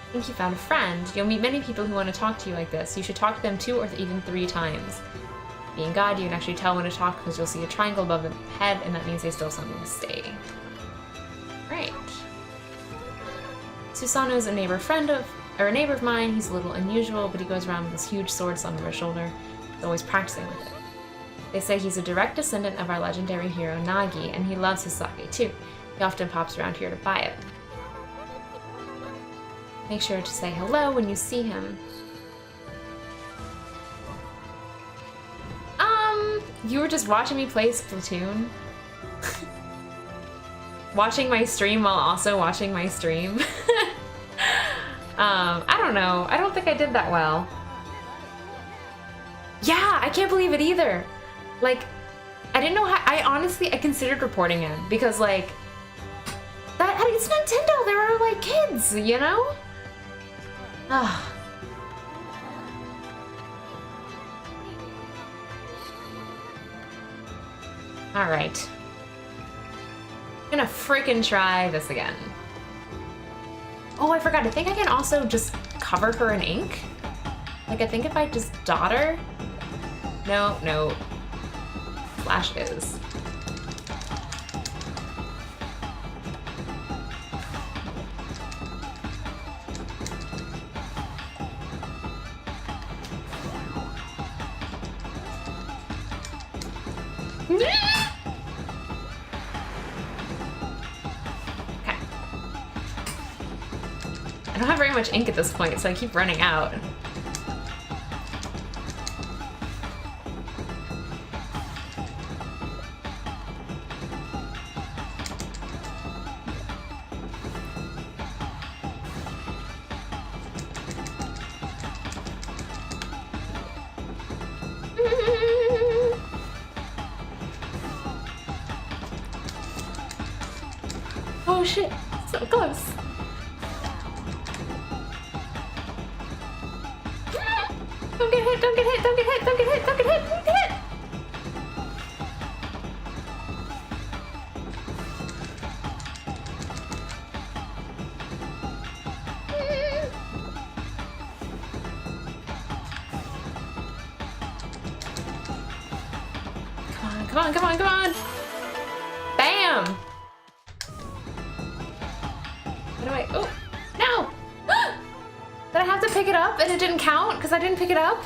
I think you found a friend. You'll meet many people who want to talk to you like this. You should talk to them 2 or even 3 times. Being God, you can actually tell when to talk because you'll see a triangle above the head, and that means they still have something to say. Right. Susano is a neighbor of mine. He's a little unusual, but he goes around with this huge sword slung over his shoulder. He's always practicing with it. They say he's a direct descendant of our legendary hero Nagi, and he loves his sake too. He often pops around here to buy it. Make sure to say hello when you see him. You were just watching me play Splatoon? Watching my stream while also watching my stream? I don't know. I don't think I did that well. Yeah, I can't believe it either. Like, I didn't know how, I considered reporting him because like, it's Nintendo, there are like kids, you know? Ah. Alright. I'm gonna freaking try this again. Oh, I forgot. I think I can also just cover her in ink. Like, I think if I just dot her. No. Slash is. I don't have very much ink at this point, so I keep running out. Oh shit, so close. Don't get hit, don't get hit, don't get hit, don't get hit, don't get hit, don't get hit! Come on! Bam! What do I, oh, no! Did I have to pick it up and it didn't count because I didn't pick it up?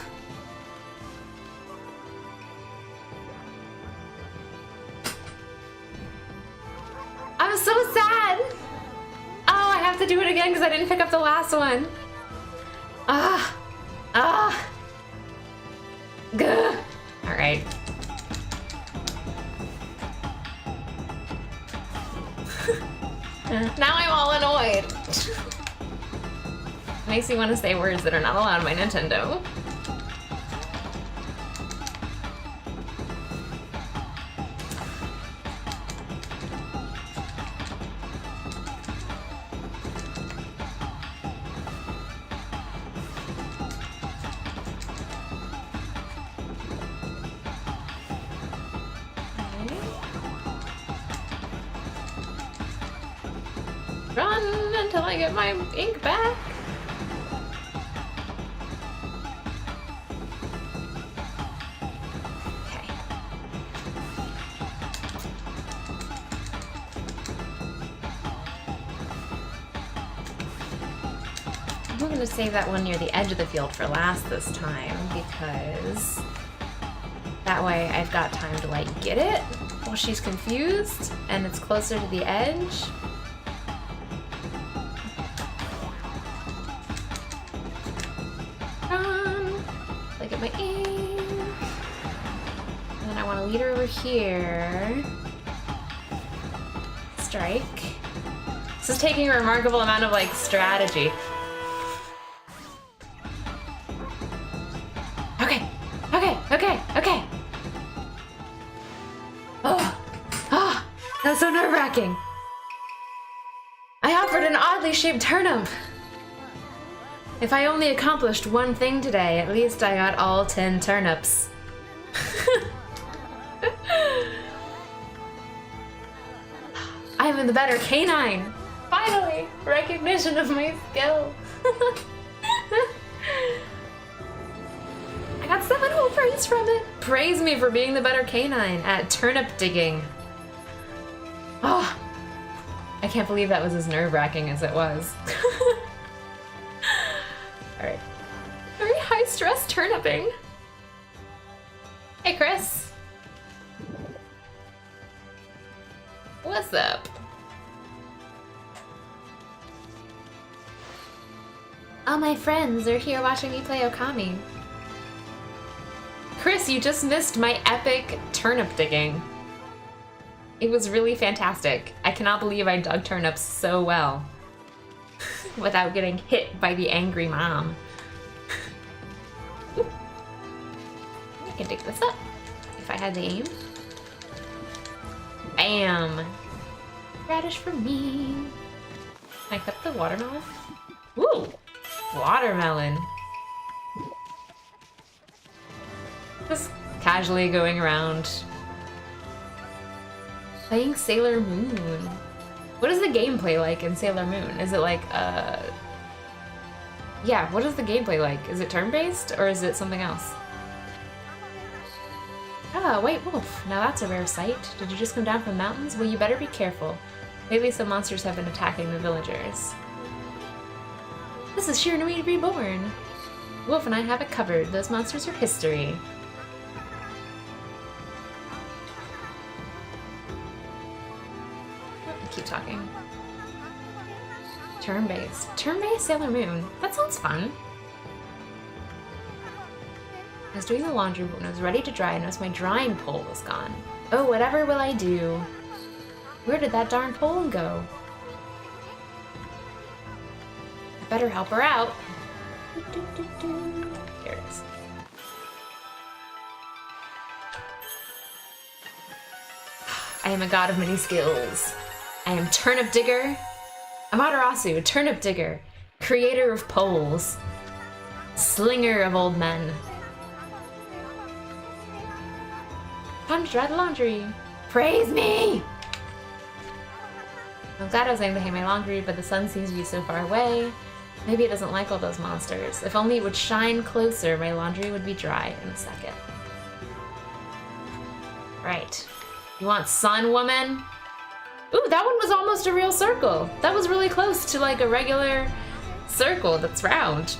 I'm so sad! Oh, I have to do it again because I didn't pick up the last one. Gah. Alright. Now I'm all annoyed. Makes me want to say words that are not allowed on my Nintendo. Run until I get my ink back. Okay. I'm going to save that one near the edge of the field for last this time because that way I've got time to like get it while she's confused and it's closer to the edge. Get my ink. And then I want to lead her over here. Strike. This is taking a remarkable amount of, like, strategy. Okay, okay, okay, okay. Oh, that's so nerve-wracking. I offered an oddly shaped turnip. If I only accomplished one thing today, at least I got all 10 turnips. I'm in the better canine. Finally, recognition of my skill. I got 7 whole praise from it. Praise me for being the better canine at turnip digging. Oh, I can't believe that was as nerve-wracking as it was. Alright. Very high-stress turniping. Hey, Chris. What's up? All my friends are here watching me play Okami. Chris, you just missed my epic turnip digging. It was really fantastic. I cannot believe I dug turnips so well without getting hit by the angry mom. I can dig this up if I had the aim. Bam! Radish for me. Can I cut the watermelon? Ooh! Watermelon. Just casually going around. Playing Sailor Moon. What is the gameplay like in Sailor Moon? Is it like, yeah, what is the gameplay like? Is it turn-based, or is it something else? Ah, white wolf. Now that's a rare sight. Did you just come down from the mountains? Well, you better be careful. Lately some monsters have been attacking the villagers. This is Shiranui Reborn. Wolf and I have it covered. Those monsters are history. Keep talking. Turn-based. Turn-based Sailor Moon. That sounds fun. I was doing the laundry when I was ready to dry and noticed my drying pole was gone. Oh, whatever will I do? Where did that darn pole go? I better help her out. Here it is. I am a god of many skills. I am Turnip Digger, Amaterasu, Turnip Digger, creator of poles, slinger of old men. Time to dry the laundry. Praise me! I'm glad I was able to hang my laundry, but the sun seems to be so far away. Maybe it doesn't like all those monsters. If only it would shine closer, my laundry would be dry in a second. Right. You want sun, woman? Ooh, that one was almost a real circle. That was really close to like a regular circle that's round.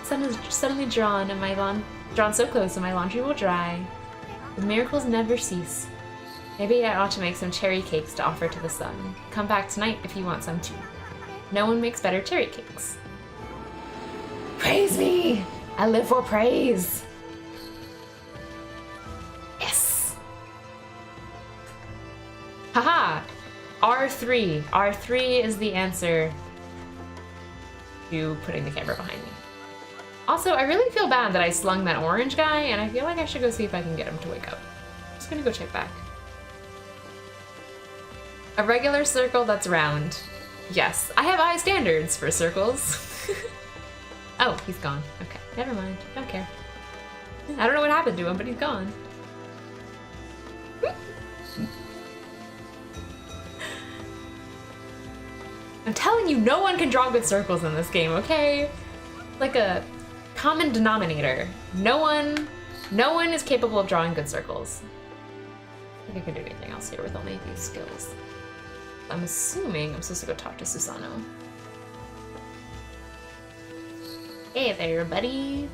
Sun is suddenly drawn and drawn so close and my laundry will dry. The miracles never cease. Maybe I ought to make some cherry cakes to offer to the sun. Come back tonight if you want some too. No one makes better cherry cakes. Praise me! I live for praise! Yes! Haha! R3. R3 is the answer to putting the camera behind me. Also, I really feel bad that I slung that orange guy, and I feel like I should go see if I can get him to wake up. I'm just gonna go check back. A regular circle that's round. Yes, I have high standards for circles. Oh, he's gone. Okay, never mind. Don't care. I don't know what happened to him, but he's gone. I'm telling you, no one can draw good circles in this game, okay? Like a common denominator. No one is capable of drawing good circles. I don't think I can do anything else here with only these skills. I'm assuming I'm supposed to go talk to Susano. Hey there, buddy.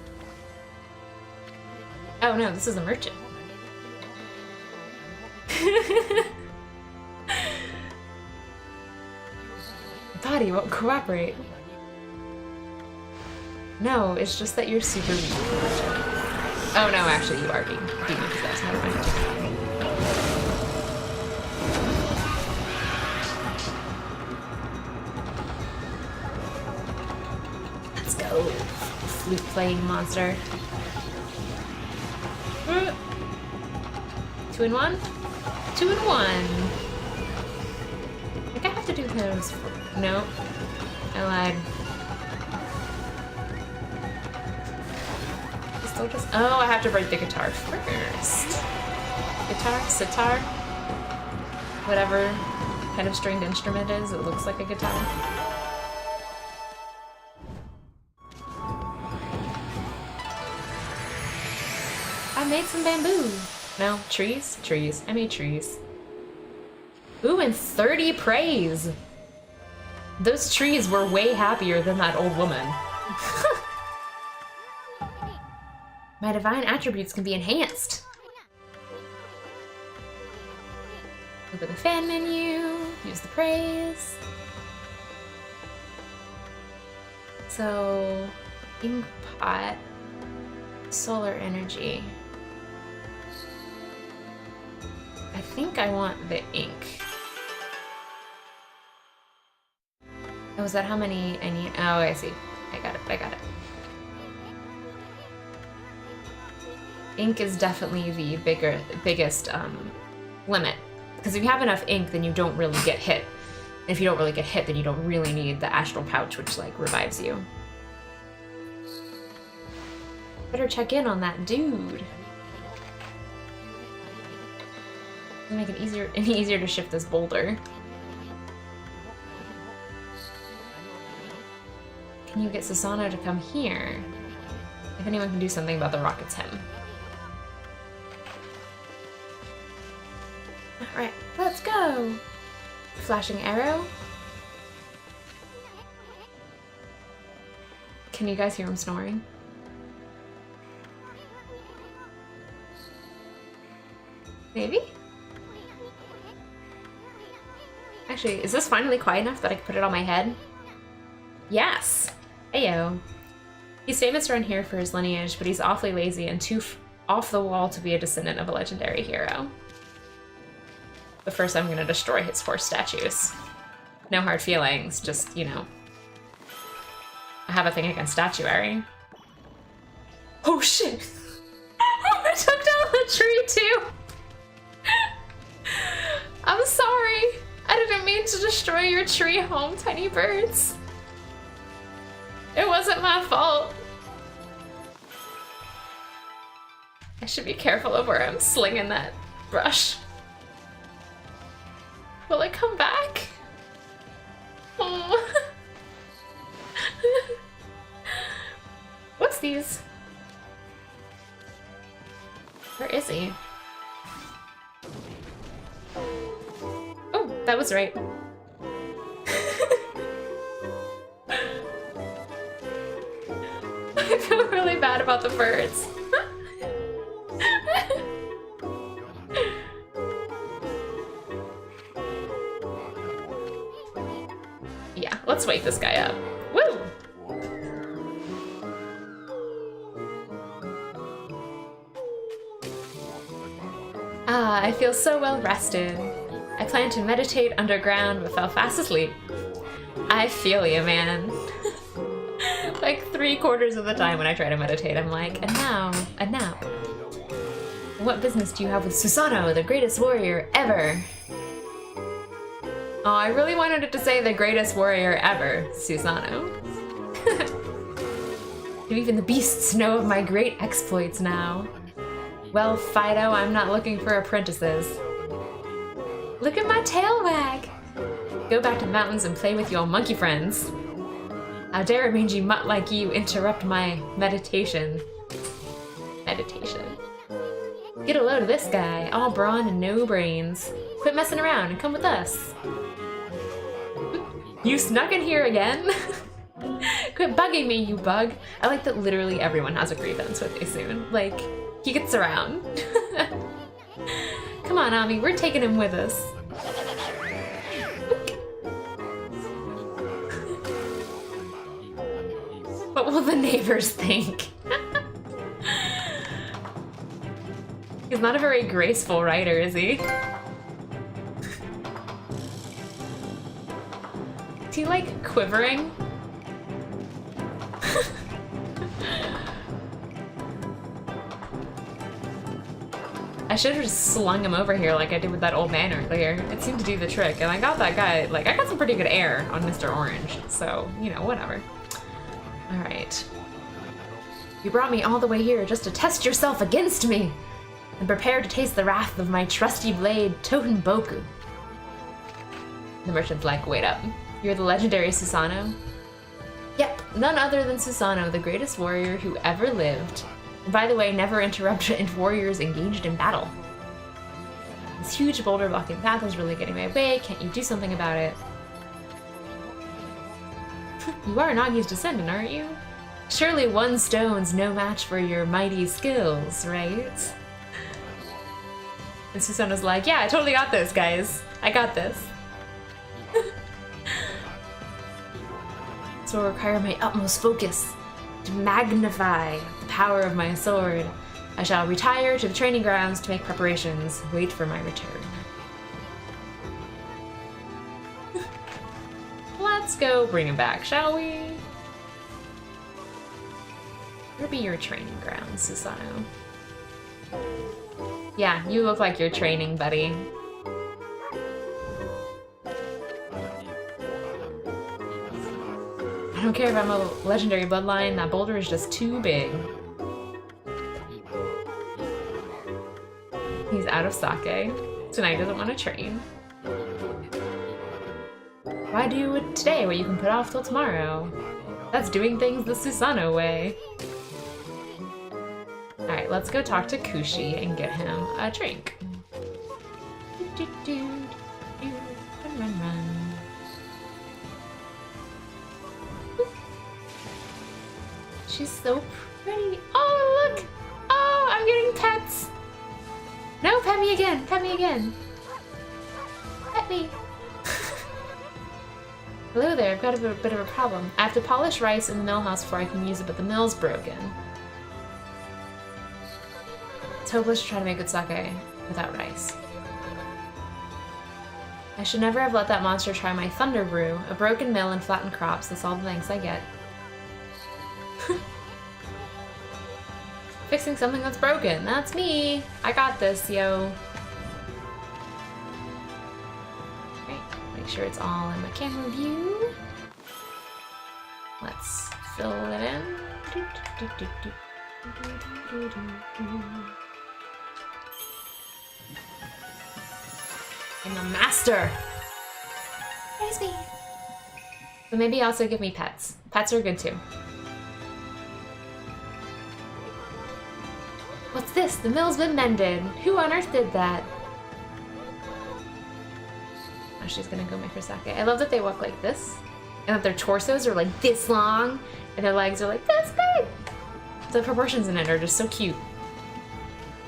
Oh no, this is a merchant. Body won't cooperate. No, it's just that you're super weak. Oh no, actually you are being possessed. Never mind. flute playing monster. 2 in 1? 2 in 1. I think I have to do those. No, I lied. Still just. Oh, I have to break the guitar first. Guitar, sitar, whatever kind of stringed instrument is. It looks like a guitar. I made some bamboo. No, trees? Trees. I made trees. Ooh, and 30 praise! Those trees were way happier than that old woman. My divine attributes can be enhanced. Open the fan menu, use the praise. So, ink pot, solar energy. I think I want the ink. Oh, is that how many I need? Oh, I see. I got it, I got it. Ink is definitely the biggest limit. Because if you have enough ink, then you don't really get hit. And if you don't really get hit, then you don't really need the astral pouch, which, like, revives you. Better check in on that dude. It'll make it easier to shift this boulder. Can you get Susanoo to come here? If anyone can do something about the rock, it's him. Alright, let's go! Flashing arrow. Can you guys hear him snoring? Maybe? Actually, is this finally quiet enough that I can put it on my head? Yes! Heyo. He's famous around here for his lineage, but he's awfully lazy and too off the wall to be a descendant of a legendary hero. But first I'm gonna destroy his 4 statues. No hard feelings, just, you know. I have a thing against statuary. Oh shit! I took down the tree too! I'm sorry! I didn't mean to destroy your tree home, tiny birds. It wasn't my fault. I should be careful of where I'm slinging that brush. Will it come back? Oh. What's these? Where is he? Oh, that was right. I feel really bad about the birds. Yeah, let's wake this guy up. Woo! Ah, I feel so well rested. I plan to meditate underground but fell fast asleep. I feel you, man. Like 3/4 of the time when I try to meditate, I'm like, and now, and now. What business do you have with Susanoo, the greatest warrior ever? Oh, I really wanted it to say the greatest warrior ever, Susanoo. Do even the beasts know of my great exploits now? Well, Fido, I'm not looking for apprentices. Look at my tail wag! Go back to the mountains and play with your monkey friends. How dare a mangy mutt like you interrupt my meditation. Meditation. Get a load of this guy, all brawn and no brains. Quit messing around and come with us. You snuck in here again? Quit bugging me, you bug. I like that literally everyone has a grievance with Isun. Like, he gets around. Come on, Ami, we're taking him with us. What will the neighbors think? He's not a very graceful rider, is he? Is he like quivering? I should have just slung him over here like I did with that old man earlier. It seemed to do the trick, and I got that guy, like, I got some pretty good air on Mr. Orange, so, you know, whatever. Alright. You brought me all the way here just to test yourself against me, and prepare to taste the wrath of my trusty blade, Totenboku. The merchant's like, wait up. You're the legendary Susanoo? Yep, none other than Susanoo, the greatest warrior who ever lived. And by the way, never interrupt warriors engaged in battle. This huge boulder blocking the path is really getting my way. Can't you do something about it? You are Nagi's descendant, aren't you? Surely one stone's no match for your mighty skills, right? And Susanoo's like, yeah, I totally got this, guys. I got this. This will require my utmost focus to magnify the power of my sword. I shall retire to the training grounds to make preparations. Wait for my return. Let's go bring him back, shall we? Where be your training grounds, Susanoo? Yeah, you look like you're training, buddy. I don't care if I'm a legendary bloodline, that boulder is just too big. He's out of sake. Tonight doesn't want to train. Why do it today what you can put off till tomorrow? That's doing things the Susanoo way. Alright, let's go talk to Kushi and get him a drink. Run. She's so pretty. Oh, look! Oh, I'm getting pets! No, pet me again! Pet me again! Pet me! Hello there, I've got a bit of a problem. I have to polish rice in the mill house before I can use it, but the mill's broken. It's hopeless to try to make good sake without rice. I should never have let that monster try my thunder brew. A broken mill and flattened crops, that's all the thanks I get. Fixing something that's broken. That's me. I got this, yo. Great. Make sure it's all in my camera view. Let's fill it in. I'm a master. Praise me. But maybe also give me pets. Pets are good too. What's this? The mill's been mended. Who on earth did that? Oh, she's gonna go make her sake. I love that they walk like this, and that their torsos are like this long, and their legs are like this big. The proportions in it are just so cute.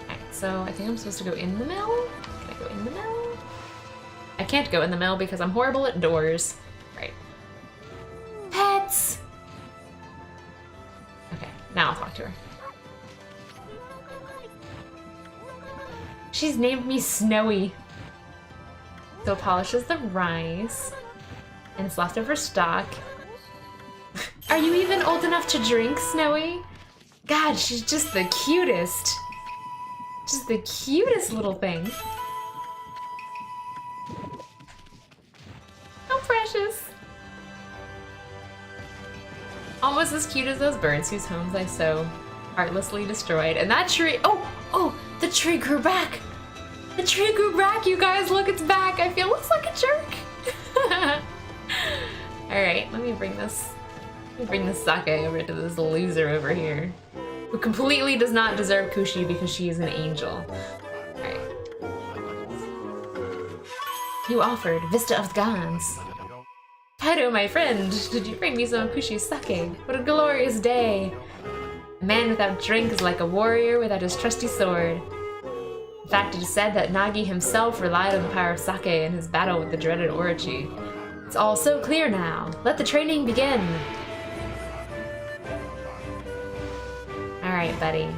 Alright, so I think I'm supposed to go in the mill? Can I go in the mill? I can't go in the mill because I'm horrible at doors. Right. Pets! Okay, now I'll talk to her. She's named me Snowy. So polishes the rice. And it's leftover stock. Are you even old enough to drink, Snowy? God, she's just the cutest. Just the cutest little thing. How precious. Almost as cute as those birds whose homes I so heartlessly destroyed. And that tree, oh, the tree grew back. The tree grew back, you guys. Look, it's back. I feel looks like a jerk. All right, let me bring this sake over to this loser over here, who completely does not deserve Kushi because she is an angel. All right. You offered Vista of the Gods. Kaido, my friend, did you bring me some Kushi's sake? What a glorious day. A man without drink is like a warrior without his trusty sword. In fact, it is said that Nagi himself relied on the power of sake in his battle with the dreaded Orochi. It's all so clear now. Let the training begin. Alright, buddy.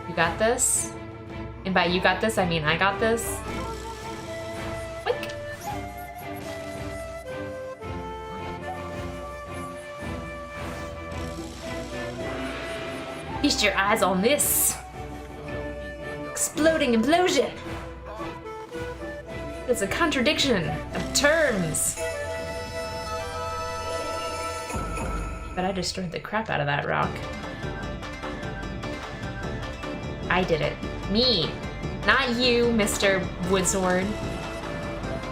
You got this? And by you got this, I mean I got this. Quick. Feast your eyes on this. exploding implosion! It's a contradiction of terms! But I destroyed the crap out of that rock. I did it. Me! Not you, Mr. Woodsword.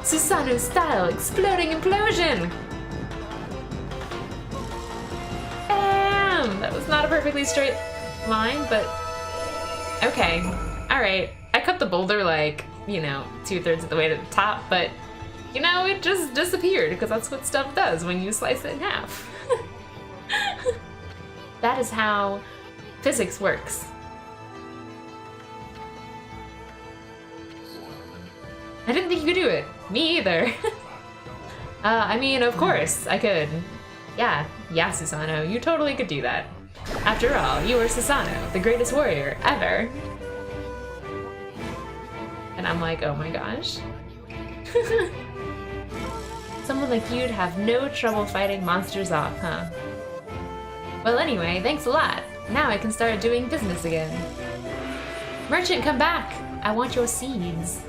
Susanoo style exploding implosion! Bam! That was not a perfectly straight line, but okay. Alright. I cut the boulder like, you know, 2/3 of the way to the top, but you know, it just disappeared because that's what stuff does when you slice it in half. That is how physics works. I didn't think you could do it. Me either. I mean, of course, I could. Yeah, Susanoo, you totally could do that. After all, you are Susanoo, the greatest warrior ever. And I'm like, oh my gosh. Someone like you'd have no trouble fighting monsters off, huh? Well anyway, thanks a lot. Now I can start doing business again. Merchant, come back! I want your seeds.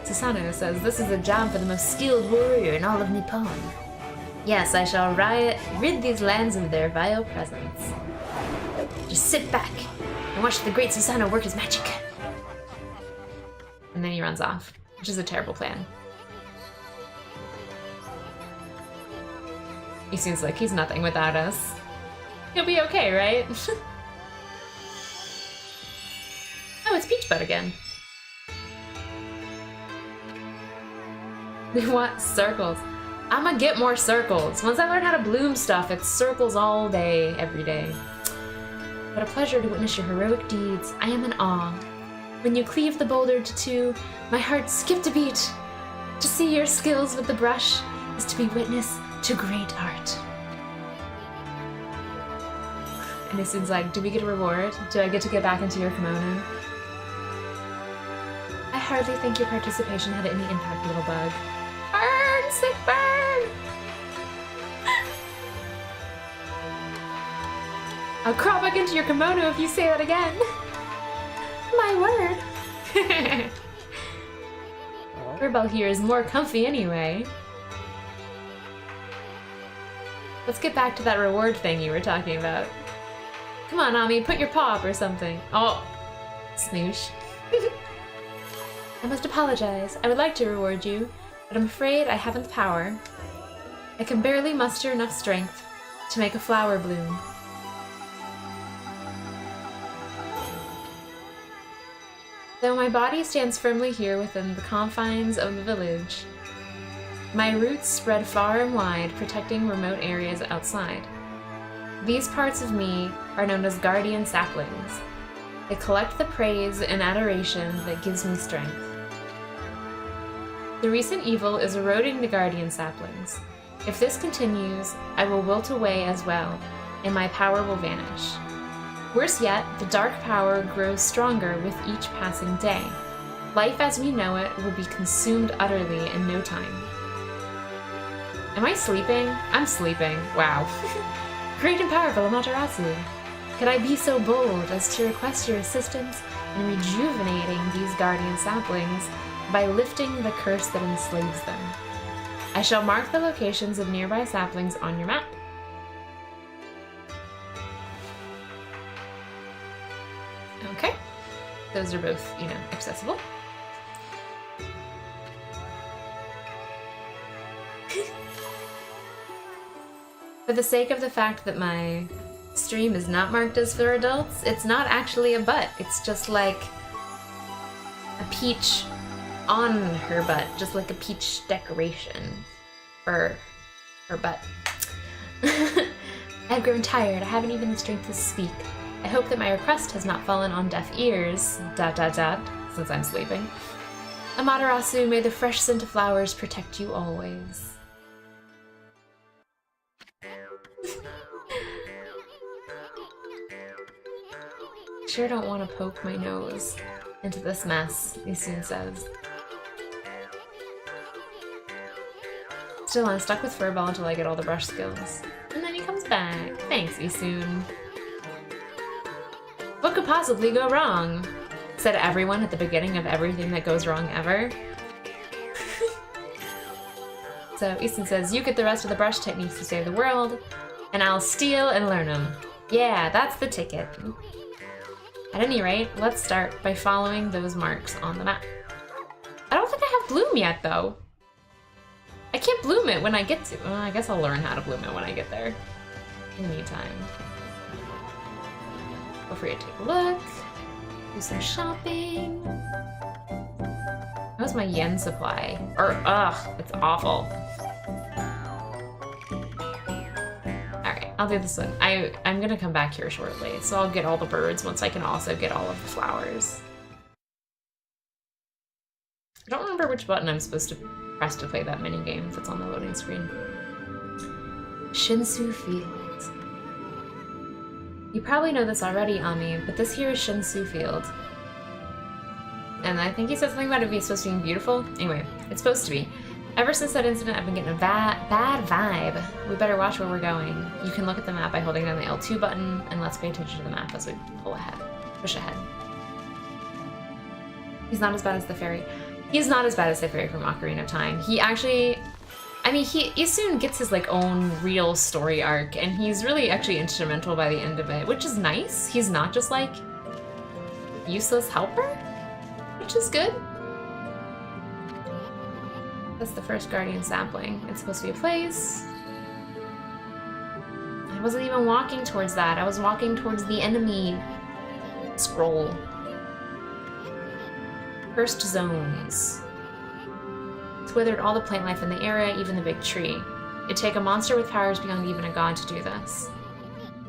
Susanoo says this is a job for the most skilled warrior in all of Nippon. Yes, I shall rid these lands of their vile presence. Just sit back and watch the great Susanoo work his magic. And then he runs off, which is a terrible plan. He seems like he's nothing without us. He'll be okay, right? Oh, it's Peach Butt again. We want circles. I'm gonna get more circles. Once I learn how to bloom stuff, it's circles all day, every day. What a pleasure to witness your heroic deeds. I am in awe. When you cleave the boulder to two, my heart skipped a beat. To see your skills with the brush is to be witness to great art. And it seems like, do we get a reward? Do I get to get back into your kimono? I hardly think your participation had any impact, little bug. Burn! Sick burn! I'll crawl back into your kimono if you say that again. My word. Furball here is more comfy anyway. Let's get back to that reward thing you were talking about. Come on, Ami, put your paw up or something. Oh, snoosh. I must apologize. I would like to reward you, but I'm afraid I haven't the power. I can barely muster enough strength to make a flower bloom. Though my body stands firmly here within the confines of the village, my roots spread far and wide, protecting remote areas outside. These parts of me are known as guardian saplings. They collect the praise and adoration that gives me strength. The recent evil is eroding the guardian saplings. If this continues, I will wilt away as well, and my power will vanish. Worse yet, the dark power grows stronger with each passing day. Life as we know it will be consumed utterly in no time. Am I sleeping? I'm sleeping. Wow. Great and powerful Amaterasu. Could I be so bold as to request your assistance in rejuvenating these guardian saplings by lifting the curse that enslaves them? I shall mark the locations of nearby saplings on your map. Okay. Those are both, you know, accessible. For the sake of the fact that my stream is not marked as for adults, it's not actually a butt. It's just like a peach on her butt, just like a peach decoration for her butt. I've grown tired. I haven't even the strength to speak. I hope that my request has not fallen on deaf ears, ... since I'm sleeping. Amaterasu, may the fresh scent of flowers protect you always. Sure don't want to poke my nose into this mess, Isun says. Still, I'm stuck with Furball until I get all the brush skills. And then he comes back. Thanks, Isun. What could possibly go wrong? Said everyone at the beginning of everything that goes wrong ever. So Easton says, you get the rest of the brush techniques to save the world, and I'll steal and learn them. Yeah, that's the ticket. At any rate, let's start by following those marks on the map. I don't think I have bloom yet, though. I can't bloom it when I get to. Well, I guess I'll learn how to bloom it when I get there. In the meantime. Feel free to take a look. Do some shopping. How's my yen supply? Or, ugh, it's awful. Alright, I'll do this one. I'm gonna come back here shortly, so I'll get all the birds once I can also get all of the flowers. I don't remember which button I'm supposed to press to play that minigame that's on the loading screen. Shinsu Field. You probably know this already, Ami, but this here is Shinsu Field. And I think he said something about it being supposed to be beautiful. Anyway, it's supposed to be. Ever since that incident, I've been getting a bad vibe. We better watch where we're going. You can look at the map by holding down the L2 button, and let's pay attention to the map as we push ahead. He's not as bad as the fairy. He's not as bad as the fairy from Ocarina of Time. He actually, I mean, he soon gets his like own real story arc, and he's really actually instrumental by the end of it, which is nice. He's not just like useless helper, which is good. That's the first guardian sapling. It's supposed to be a place. I wasn't even walking towards that. I was walking towards the enemy scroll. Cursed zones. It's withered all the plant life in the area, even the big tree. It'd take a monster with powers beyond even a god to do this.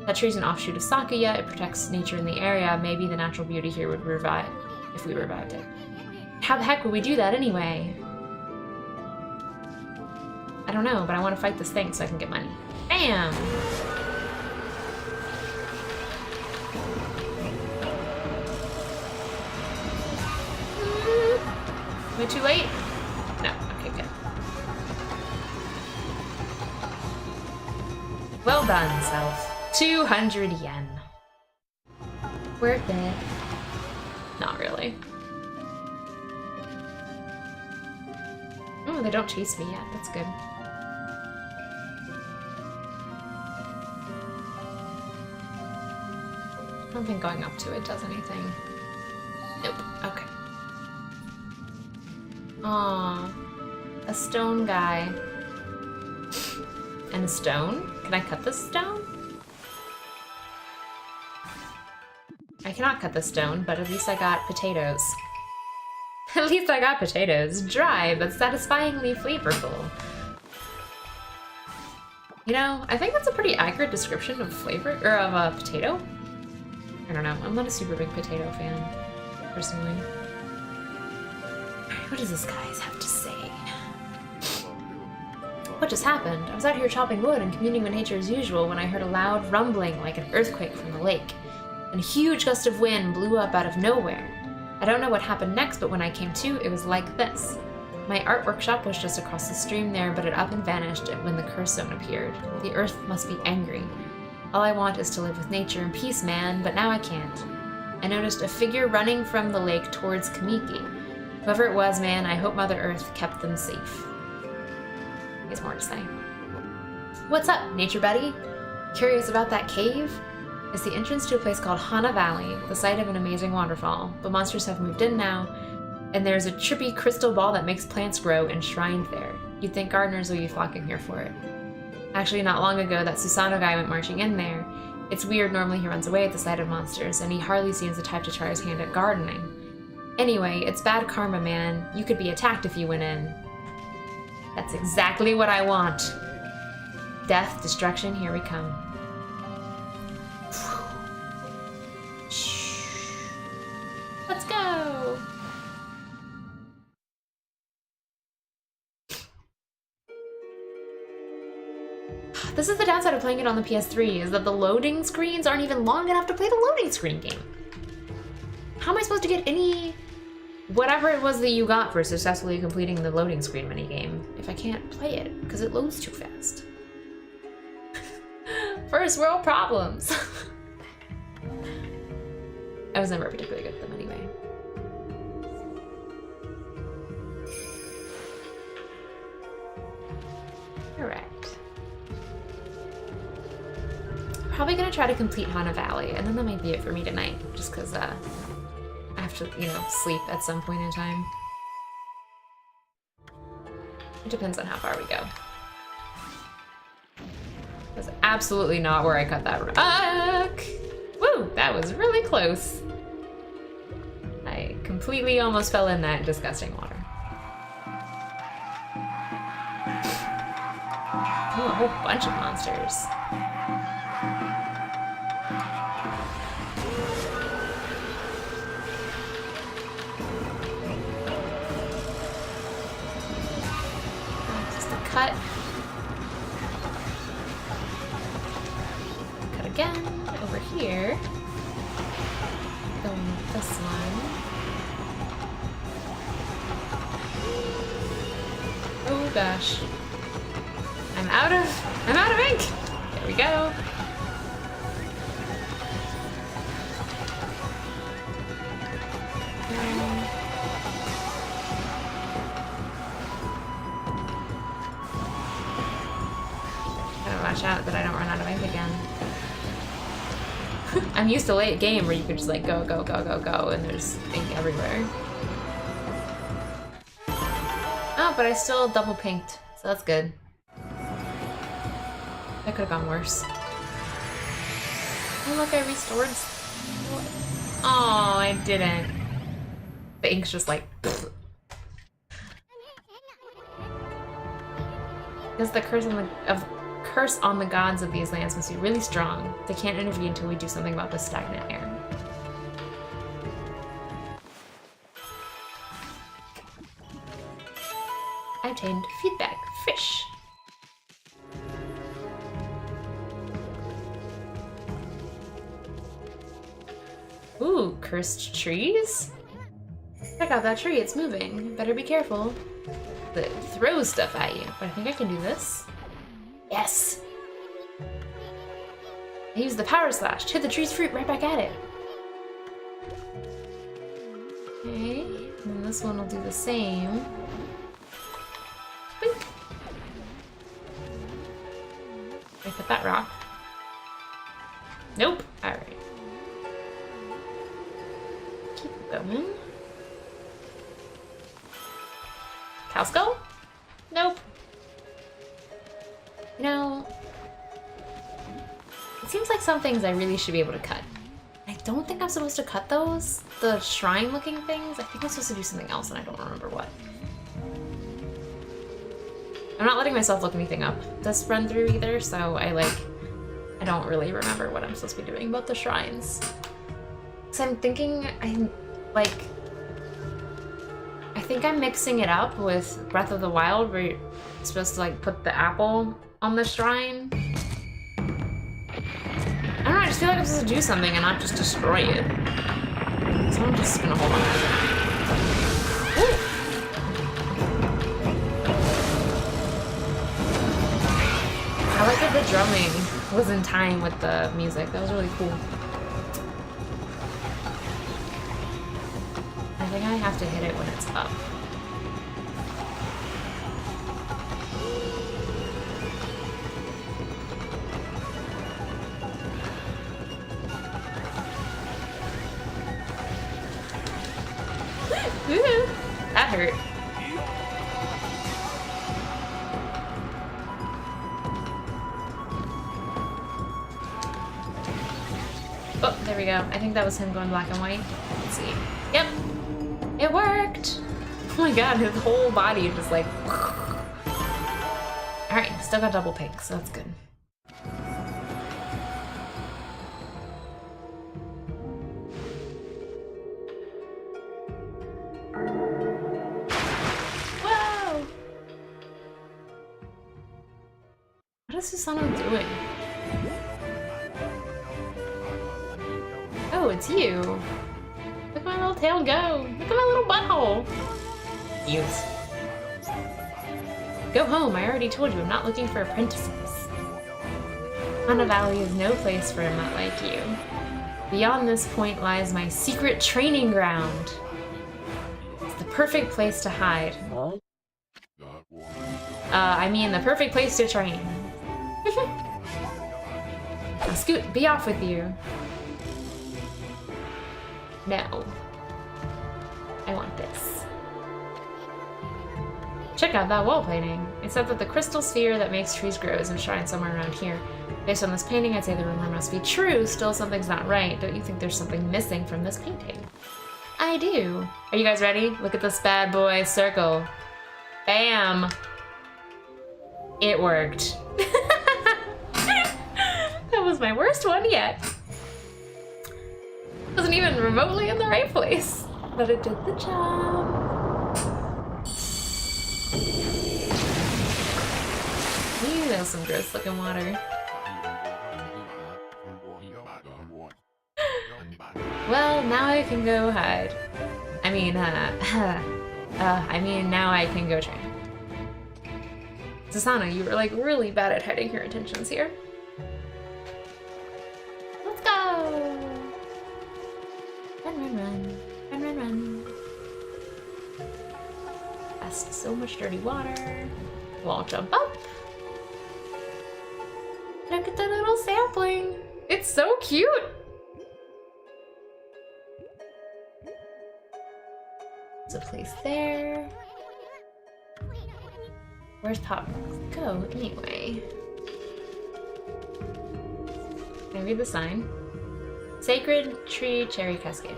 That tree's an offshoot of Sakuya. It protects nature in the area. Maybe the natural beauty here would revive if we revived it. How the heck would we do that anyway? I don't know, but I want to fight this thing so I can get money. Bam! Am I too late? No. Okay, good. Well done, self. 200 yen. Worth it. Not really. Oh, they don't chase me yet. That's good. I don't think going up to it does anything. Nope. Okay. Aww. A stone guy. And a stone? Can I cut this stone? I cannot cut the stone, but at least I got potatoes. At least I got potatoes. Dry, but satisfyingly flavorful. You know, I think that's a pretty accurate description of flavor, or of a potato. I don't know, I'm not a super big potato fan, personally. What does this guy have to say? What just happened? I was out here chopping wood and communing with nature as usual when I heard a loud rumbling like an earthquake from the lake. And a huge gust of wind blew up out of nowhere. I don't know what happened next, but when I came to, it was like this. My art workshop was just across the stream there, but it up and vanished when the curse zone appeared. The earth must be angry. All I want is to live with nature in peace, man, but now I can't. I noticed a figure running from the lake towards Kamiki. Whoever it was, man, I hope Mother Earth kept them safe. There's more to say. What's up, nature buddy? Curious about that cave? It's the entrance to a place called Hana Valley, the site of an amazing waterfall. The monsters have moved in now, and there's a trippy crystal ball that makes plants grow enshrined there. You'd think gardeners will be flocking here for it. Actually, not long ago, that Susano guy went marching in there. It's weird, normally he runs away at the sight of monsters, and he hardly seems the type to try his hand at gardening. Anyway, it's bad karma, man. You could be attacked if you went in. That's exactly what I want. Death, destruction, here we come. Let's go! This is the downside of playing it on the PS3, is that the loading screens aren't even long enough to play the loading screen game. How am I supposed to get any... whatever it was that you got for successfully completing the loading screen minigame if I can't play it, because it loads too fast? First world problems! I was never particularly good at them anyway. Alright. Probably gonna try to complete Hana Valley, and then that might be it for me tonight, just because I have to, you know, sleep at some point in time. It depends on how far we go. That's absolutely not where I cut that rock. Woo! That was really close. I completely almost fell in that disgusting water. Oh, a whole bunch of monsters. Just a cut. Cut again. Over here. Going with this one. Oh gosh. I'm out of ink! There we go. Gotta watch out that I don't run out of ink again. I'm used to late game where you could just like go, go, go, go, go, and there's ink everywhere. Oh, but I still double pinked, so that's good. That could have gone worse. Oh look, I restored. Oh, I didn't. The ink's just like. Because the curse on the gods of these lands must be really strong. They can't intervene until we do something about this stagnant air. I obtained feedback. Fish. Ooh, cursed trees? Check out that tree, it's moving. Better be careful. It throws stuff at you, but I think I can do this. Yes! I use the power slash to hit the tree's fruit right back at it. Okay, and then this one will do the same. Boink. I put that rock. Nope. Alright. Keep going. Cow skull? Nope. You know, it seems like some things I really should be able to cut. I don't think I'm supposed to cut those. The shrine looking things. I think I'm supposed to do something else and I don't remember what. I'm not letting myself look anything up this run through either, so I don't really remember what I'm supposed to be doing about the shrines. So I'm thinking I think I'm mixing it up with Breath of the Wild where you're supposed to like put the apple on the shrine. I don't know, I just feel like I'm supposed to do something and not just destroy it. So I'm just gonna hold on to it. Ooh. I like that the drumming was in time with the music. That was really cool. I think I have to hit it when it's up. That hurt. Oh, there we go. I think that was him going black and white. Let's see. Yep. It worked! Oh my god, his whole body just like... Alright, still got double pink, so that's good. Whoa! What is Susanoo doing? Oh, it's you. Look at my little tail go. Look at my little butthole. Cute. Go home. I already told you I'm not looking for apprentices. Hana Valley is no place for a mutt like you. Beyond this point lies my secret training ground. It's the perfect place to hide. I mean the perfect place to train. Now Scoot, be off with you. No. I want this. Check out that wall painting. Except that the crystal sphere that makes trees grow is enshrined somewhere around here. Based on this painting, I'd say the rumor must be true. Still, something's not right. Don't you think there's something missing from this painting? I do. Are you guys ready? Look at this bad boy circle. Bam! It worked. That was my worst one yet. Wasn't even remotely in the right place, but it did the job. Ew, that was some gross looking water. Well, now I can go hide. I mean, now I can go train. Susanoo, you were like really bad at hiding your intentions here. Let's go! Run, run, run. Run, run, run. Past so much dirty water. Wall jump up. Look at the little sapling. It's so cute. There's a place there. Where's Pop go anyway? Can I read the sign? Sacred Tree Cherry Cascade.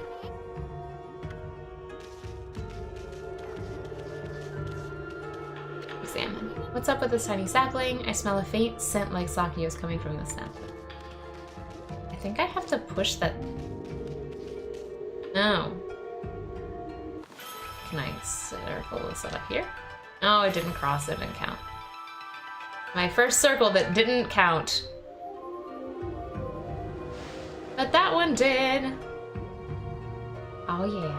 Examine. What's up with this tiny sapling? I smell a faint scent like sake is coming from this sapling. I think I have to push that. No. Can I circle this up here? Oh, it didn't cross, it didn't count. My first circle that didn't count. But that one did. Oh yeah.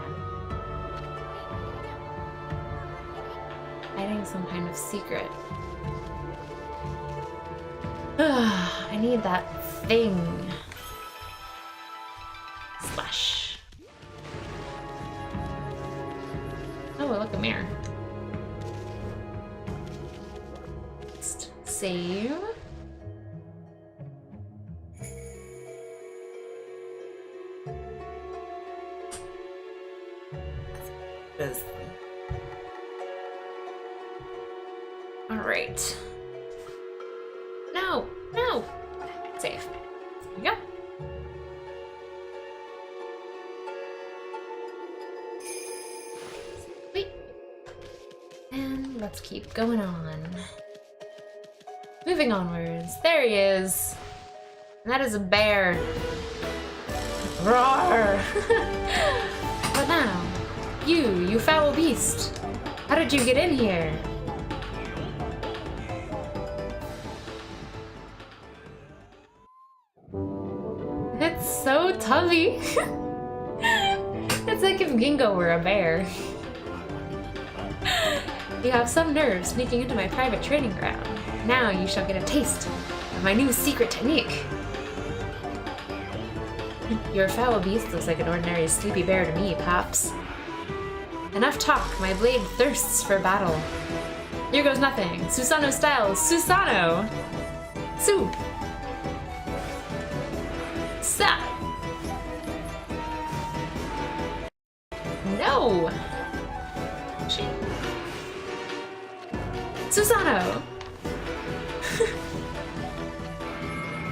Hiding some kind of secret. I need that thing. Slash. Oh, look, a mirror. Just save. All right. No, no. Save. There we go. Wait. And let's keep going on. Moving onwards. There he is. And that is a bear. Roar! But now, you foul beast. How did you get in here? It's so tubby. It's like if Gingo were a bear. You have some nerve sneaking into my private training ground. Now you shall get a taste of my new secret technique. Your foul beast looks like an ordinary sleepy bear to me, Pops. Enough talk, my blade thirsts for battle. Here goes nothing. Susanoo style, Susanoo! Su! Sa! No! She... Susanoo!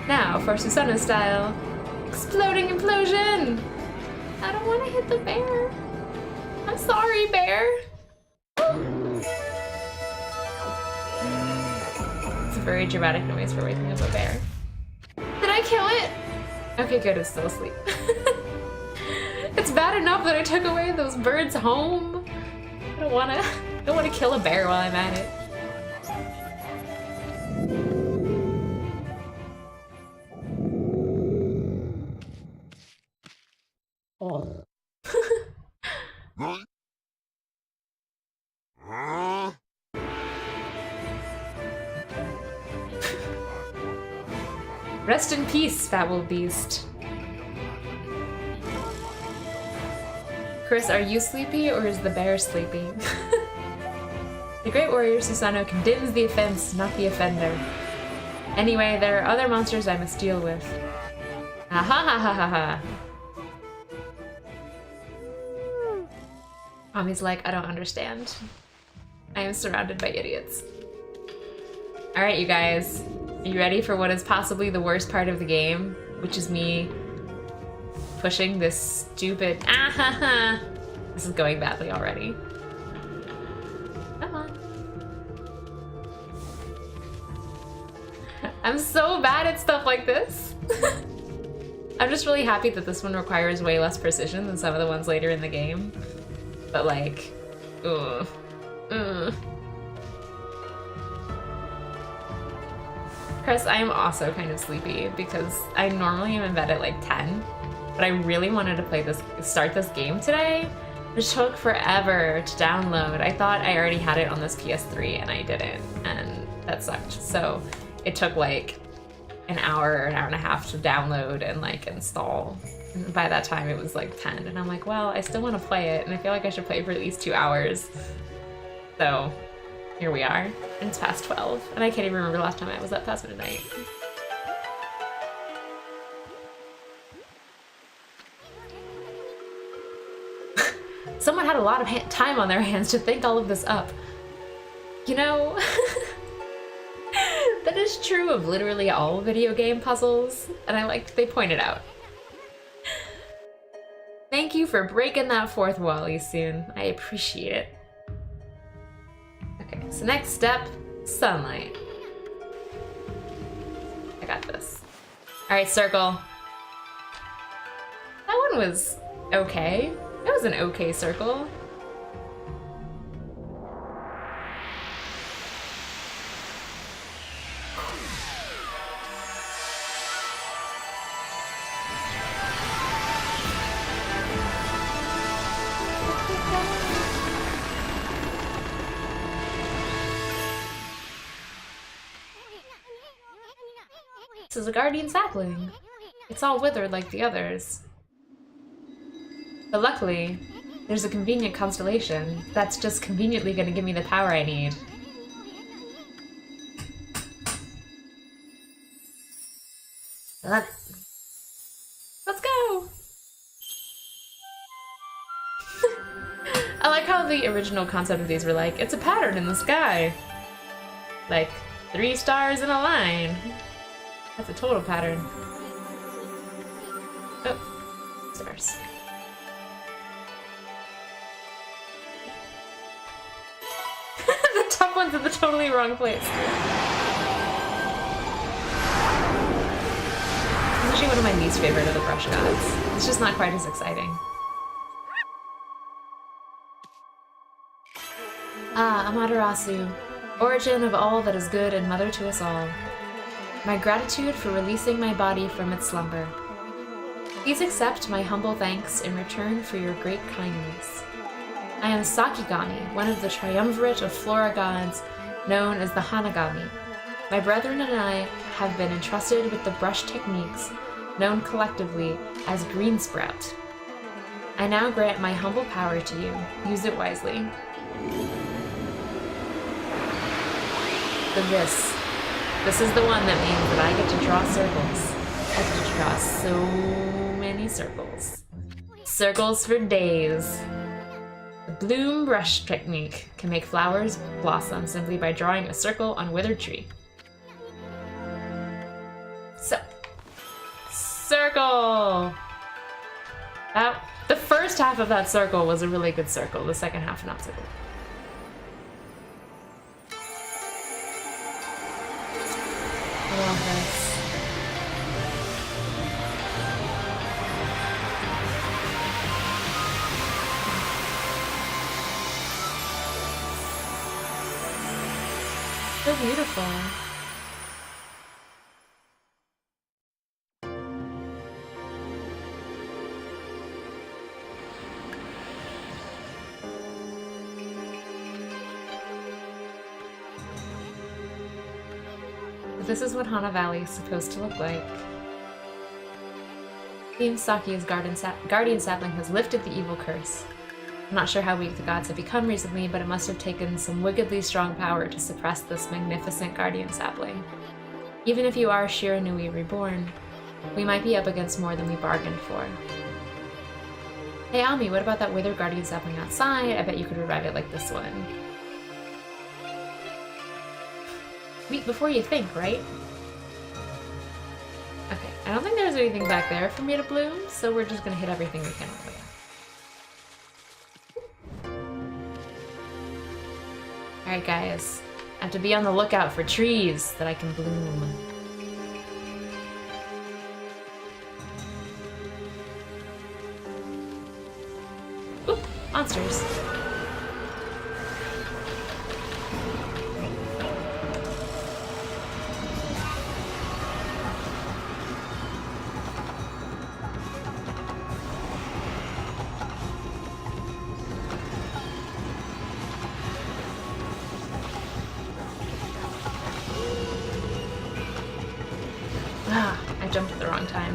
Now for Susanoo style. Exploding implosion! I don't want to hit the bear. I'm sorry, bear. It's a very dramatic noise for waking up a bear. Did I kill it? Okay, good, it's still asleep. It's bad enough that I took away those birds' home. I don't wanna kill a bear while I'm at it. Oh. Rest in peace, foul beast. Chris, are you sleepy or is the bear sleepy? The great warrior Susanoo condemns the offense, not the offender. Anyway, there are other monsters I must deal with. Ah ha ha ha ha ha. Mommy's like, I don't understand. I am surrounded by idiots. Alright, you guys. Are you ready for what is possibly the worst part of the game? Which is me pushing this stupid... Ah ha ha! This is going badly already. Come on. I'm so bad at stuff like this. I'm just really happy that this one requires way less precision than some of the ones later in the game. But like, ugh. Chris, I am also kind of sleepy because I normally am in bed at like 10, but I really wanted to start this game today, which took forever to download. I thought I already had it on this PS3 and I didn't, and that sucked. So it took like an hour or an hour and a half to download and like install. And by that time it was like 10, and I'm like, well, I still want to play it, and I feel like I should play it for at least 2 hours. So here we are, and it's past 12, and I can't even remember the last time I was up past midnight. Someone had a lot of time on their hands to think all of this up. You know, that is true of literally all video game puzzles, and I liked they pointed out. Thank you for breaking that fourth wall, Isun. I appreciate it. Okay, so next step, sunlight. I got this. Alright, circle. That one was okay. That was an okay circle. This is a guardian sapling. It's all withered like the others. But luckily, there's a convenient constellation that's just conveniently gonna give me the power I need. Let's go! I like how the original concept of these were like, it's a pattern in the sky. Like, 3 stars in a line. That's a total pattern. Oh, stars. The top one's in the totally wrong place. It's actually one of my least favorite of the brush gods. It's just not quite as exciting. Ah, Amaterasu, origin of all that is good and mother to us all. My gratitude for releasing my body from its slumber. Please accept my humble thanks in return for your great kindness. I am Sakigami, one of the triumvirate of flora gods, known as the Hanagami. My brethren and I have been entrusted with the brush techniques, known collectively as Green Sprout. I now grant my humble power to you. Use it wisely. So this is the one that means that I get to draw circles. I get to draw so many circles. Circles for days. The bloom brush technique can make flowers blossom simply by drawing a circle on withered tree. So, circle! The first half of that circle was a really good circle, the second half not so good. I love this. So beautiful. This is what Hana Valley is supposed to look like. Team Saki's guardian sapling has lifted the evil curse. I'm not sure how weak the gods have become recently, but it must have taken some wickedly strong power to suppress this magnificent guardian sapling. Even if you are Shiranui reborn, we might be up against more than we bargained for. Hey Ami, what about that withered guardian sapling outside? I bet you could revive it like this one. Wait, before you think, right? Okay, I don't think there's anything back there for me to bloom, so we're just gonna hit everything we can over there. Alright guys, I have to be on the lookout for trees that I can bloom. Oop, monsters. I jumped at the wrong time.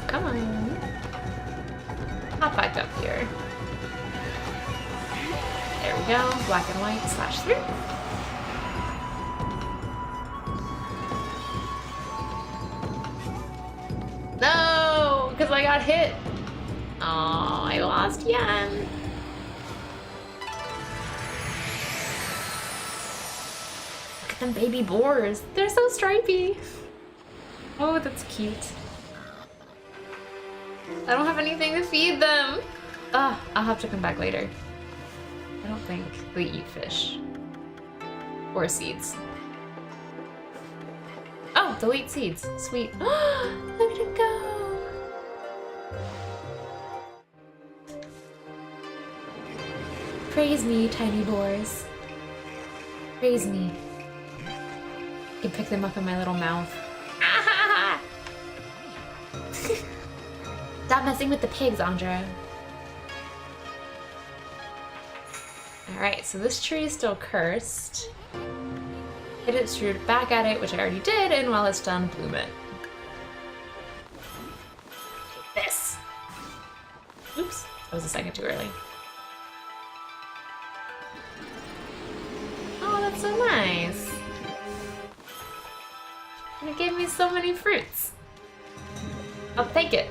Come on. Hop back up here. There we go. Black and white slash through. No! Because I got hit. Oh, I lost Yan. Them baby boars. They're so stripy. Oh, that's cute. I don't have anything to feed them. Ugh, I'll have to come back later. I don't think they eat fish. Or seeds. Oh, they'll eat seeds. Sweet. Look at it go. Praise me, tiny boars. Praise me. I can pick them up in my little mouth. Stop messing with the pigs, Andra. Alright, so this tree is still cursed. Hit its root back at it, which I already did, and while it's done, bloom it. Take this. Oops, that was a second too early. Oh, that's so nice. And it gave me so many fruits. I'll take it.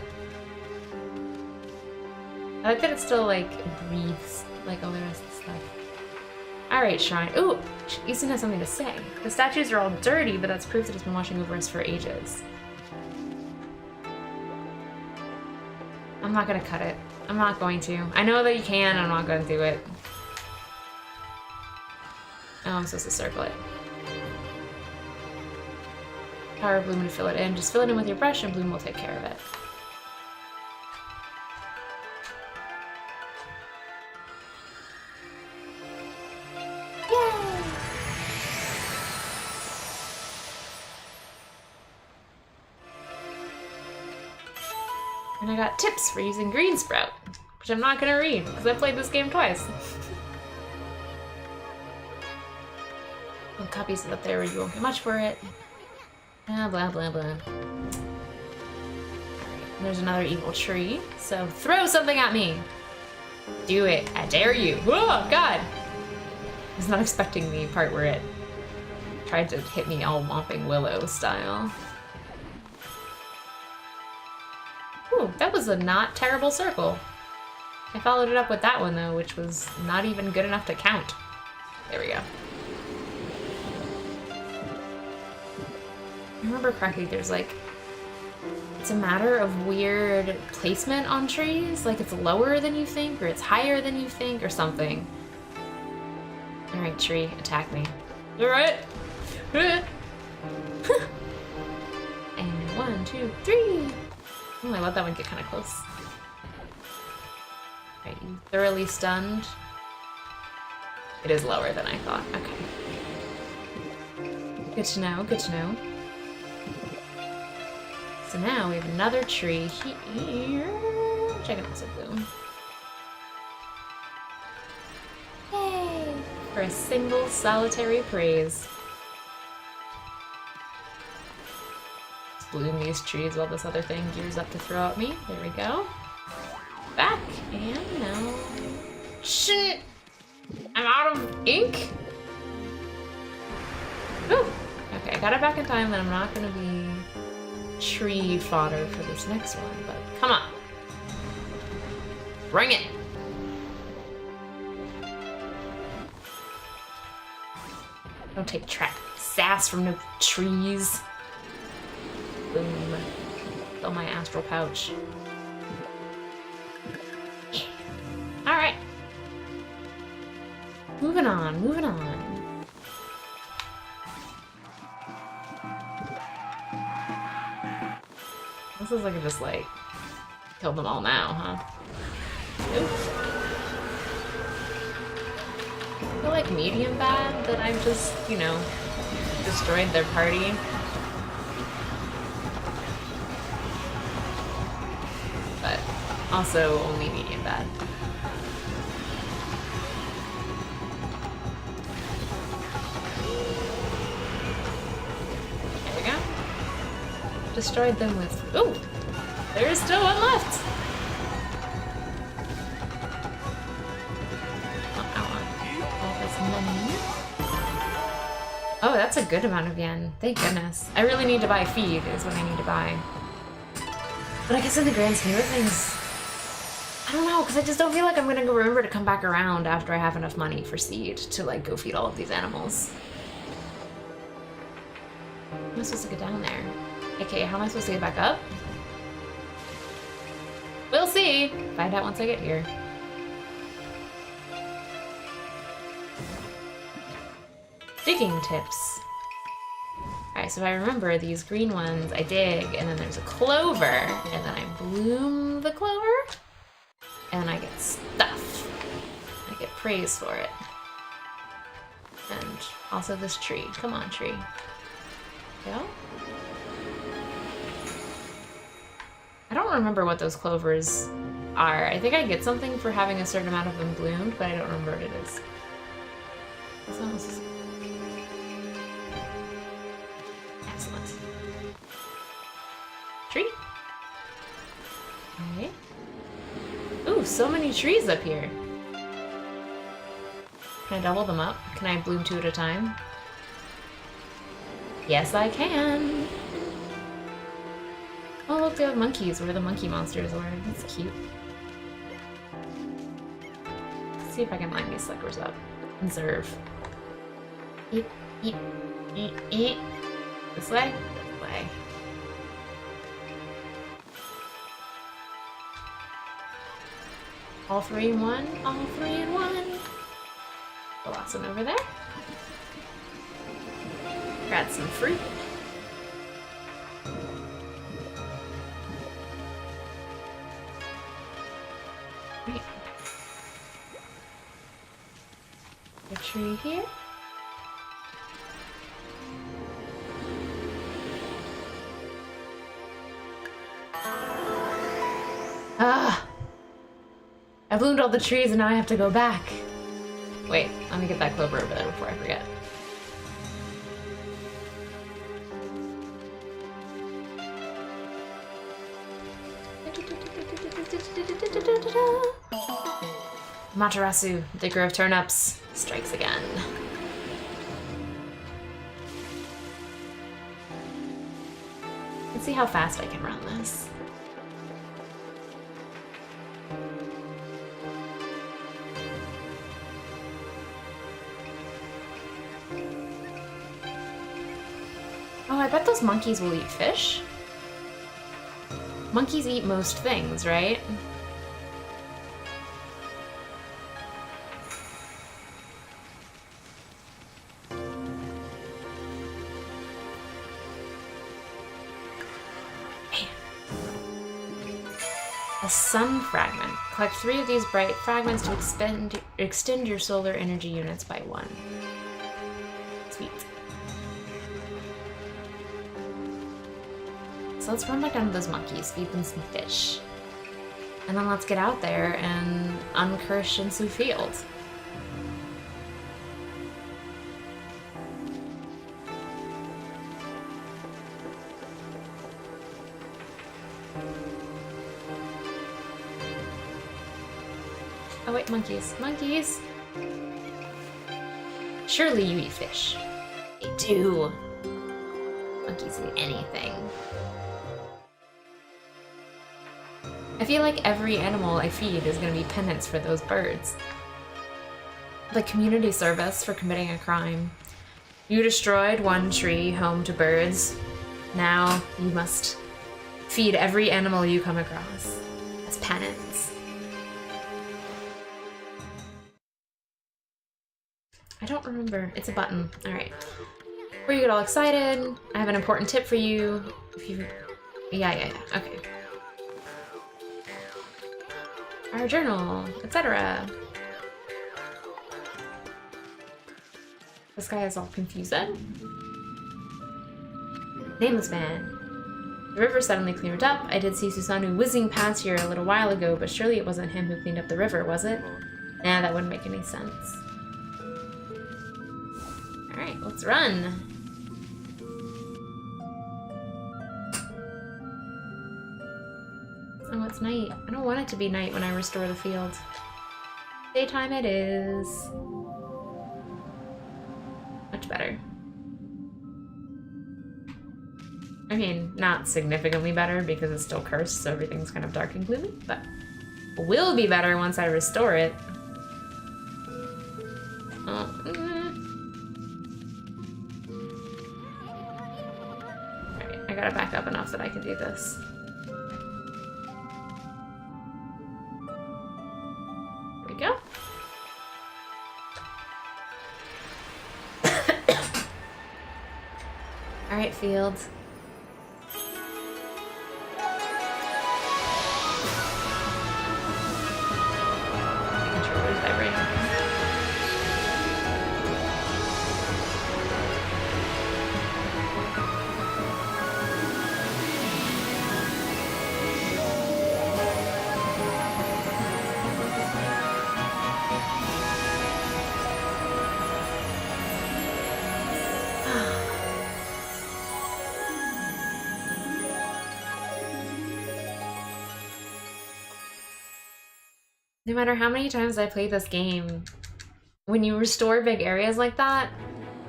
I like that it still, like, breathes like all the rest of the stuff. Alright, shrine. Ooh! Ethan has something to say. The statues are all dirty, but that's proof that it's been washing over us for ages. I'm not gonna cut it. I'm not going to. I know that you can, I'm not gonna do it. Oh, I'm supposed to circle it. Power of Bloom to fill it in. Just fill it in with your brush and Bloom will take care of it. Yay! And I got tips for using Green Sprout, which I'm not gonna read because I played this game twice. I'll copy it up there where you won't get much for it. Blah, blah, blah, blah. Alright, there's another evil tree, so throw something at me! Do it, I dare you! Oh, God! I was not expecting the part where it tried to hit me all Whomping Willow style. Ooh, that was a not terrible circle. I followed it up with that one, though, which was not even good enough to count. There we go. I remember correctly, there's like, it's a matter of weird placement on trees. Like it's lower than you think, or it's higher than you think, or something. Alright, tree, attack me. Alright. And 1, 2, 3. Oh, I let that one get kind of close. Alright, you thoroughly stunned. It is lower than I thought. Okay. Good to know, good to know. So now we have another tree here, which I can also bloom. Yay! For a single solitary praise. Let's bloom these trees while this other thing gears up to throw at me. There we go. back, and no. Shit! I'm out of ink? Ooh! Okay, I got it back in time, then I'm not gonna be tree fodder for this next one, but come on. Bring it! Don't take sass from no trees. Boom. Fill my astral pouch. Yeah. Alright. Moving on, moving on. This is like I just like killed them all now, huh? Oops. I feel like medium bad that I've just, you know, destroyed their party. But also only medium bad. There we go. Destroyed them with... Ooh! There is still one left! Oh, that's a good amount of yen. Thank goodness. I really need to buy feed, is what I need to buy. But I guess in the grand scheme of things, I don't know, because I just don't feel like I'm gonna remember to come back around after I have enough money for seed to, like, go feed all of these animals. How am I supposed to get down there? Okay, how am I supposed to get back up? We'll see! Find out once I get here. Digging tips. Alright, so if I remember, these green ones I dig, and then there's a clover, and then I bloom the clover, and I get stuff. I get praise for it. And also this tree. Come on, tree. Go. I don't remember what those clovers are. I think I get something for having a certain amount of them bloomed, but I don't remember what it is. It's almost... Excellent. Tree. Okay. Ooh, so many trees up here. Can I double them up? Can I bloom 2 at a time? Yes, I can. Oh, look, they have monkeys where the monkey monsters were. That's cute. Let's see if I can line these suckers up. Conserve. Eat, eat, eat, eat. This way? This way. All 3 in 1. All 3 in 1. The last one over there. Grab some fruit. Right. A tree here. Ah! I bloomed all the trees and now I have to go back. Wait, let me get that clover over there before I forget. Matarasu, digger of turnips, strikes again. Let's see how fast I can run this. Oh, I bet those monkeys will eat fish. Monkeys eat most things, right? A sun fragment. Collect 3 of these bright fragments to extend your solar energy units by 1. Sweet. So let's run back down to those monkeys, feed them some fish. And then let's get out there and uncurse Shinsu Field. Oh wait, monkeys. Monkeys! Surely you eat fish. They do. Monkeys eat anything. I feel like every animal I feed is gonna be penance for those birds. Like community service for committing a crime. You destroyed one tree home to birds. Now you must feed every animal you come across. As penance. I don't remember. It's a button. Alright. Before you get all excited, I have an important tip for you. If you... Yeah. Okay. Our journal, etc. This guy is all confused. Nameless man. The river suddenly cleared up. I did see Susanoo whizzing past here a little while ago, but surely it wasn't him who cleaned up the river, was it? Nah, that wouldn't make any sense. Alright, let's run. Oh, it's night. I don't want it to be night when I restore the field. Daytime it is. Much better. I mean, not significantly better because it's still cursed, so everything's kind of dark and gloomy, but will be better once I restore it. Alright, I gotta back up enough that I can do this. There we go. Alright, field. No matter how many times I play this game, when you restore big areas like that,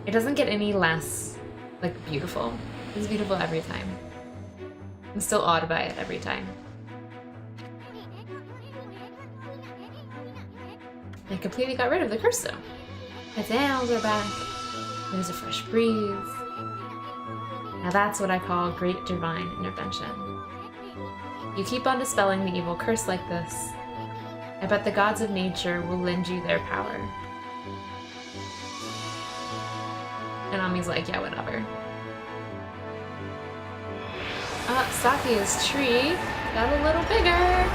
it doesn't get any less, like, beautiful. It's beautiful every time. I'm still awed by it every time. I completely got rid of the curse, though. The animals are back. There's a fresh breeze. Now that's what I call great divine intervention. You keep on dispelling the evil curse like this, I bet the gods of nature will lend you their power. And Ami's like, yeah, whatever. Sakia's tree got a little bigger.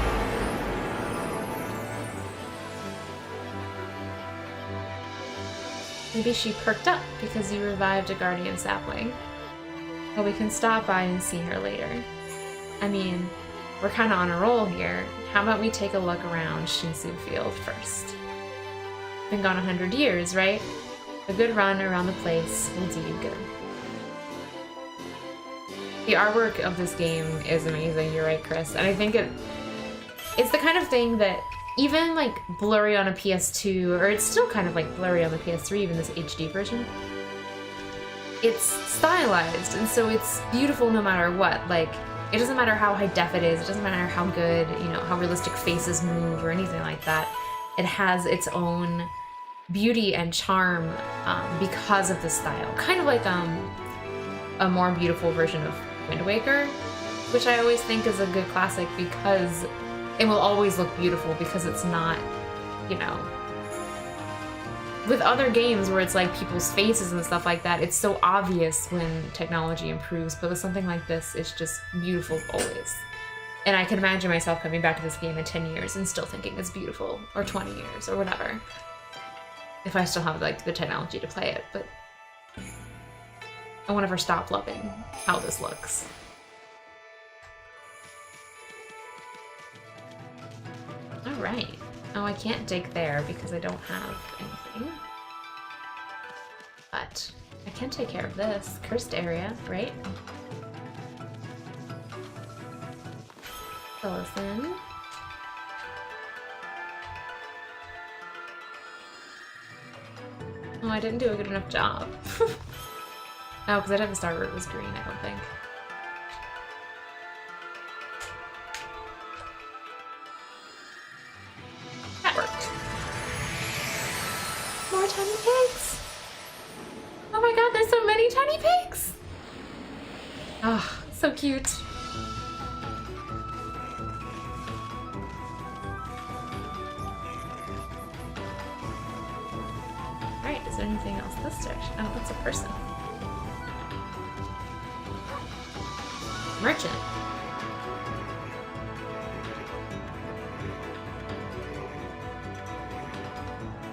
Maybe she perked up because you revived a guardian sapling. Well, we can stop by and see her later. I mean, we're kind of on a roll here. How about we take a look around Shinsu Field first? Been gone 100 years, right? A good run around the place will do you good. The artwork of this game is amazing, you're right, Chris. And I think it's the kind of thing that even like blurry on a PS2, or it's still kind of like blurry on the PS3, even this HD version, it's stylized, and so it's beautiful no matter what. Like, it doesn't matter how high def it is, it doesn't matter how good, you know, how realistic faces move or anything like that. It has its own beauty and charm because of the style. Kind of like a more beautiful version of Wind Waker, which I always think is a good classic because it will always look beautiful because it's not, you know, with other games where it's like people's faces and stuff like that, it's so obvious when technology improves, but with something like this, it's just beautiful always. And I can imagine myself coming back to this game in 10 years and still thinking it's beautiful, or 20 years, or whatever. If I still have like the technology to play it, but I won't ever stop loving how this looks. Alright. Oh, I can't dig there because I don't have anything. But I can take care of this cursed area, right? Fill this in. I didn't do a good enough job. Oh, because I didn't start where it was green, I don't think. That worked. More tiny pigs! Oh my god, there's so many tiny pigs! Oh, so cute. Alright, is there anything else this direction? Oh, that's a person. Merchant.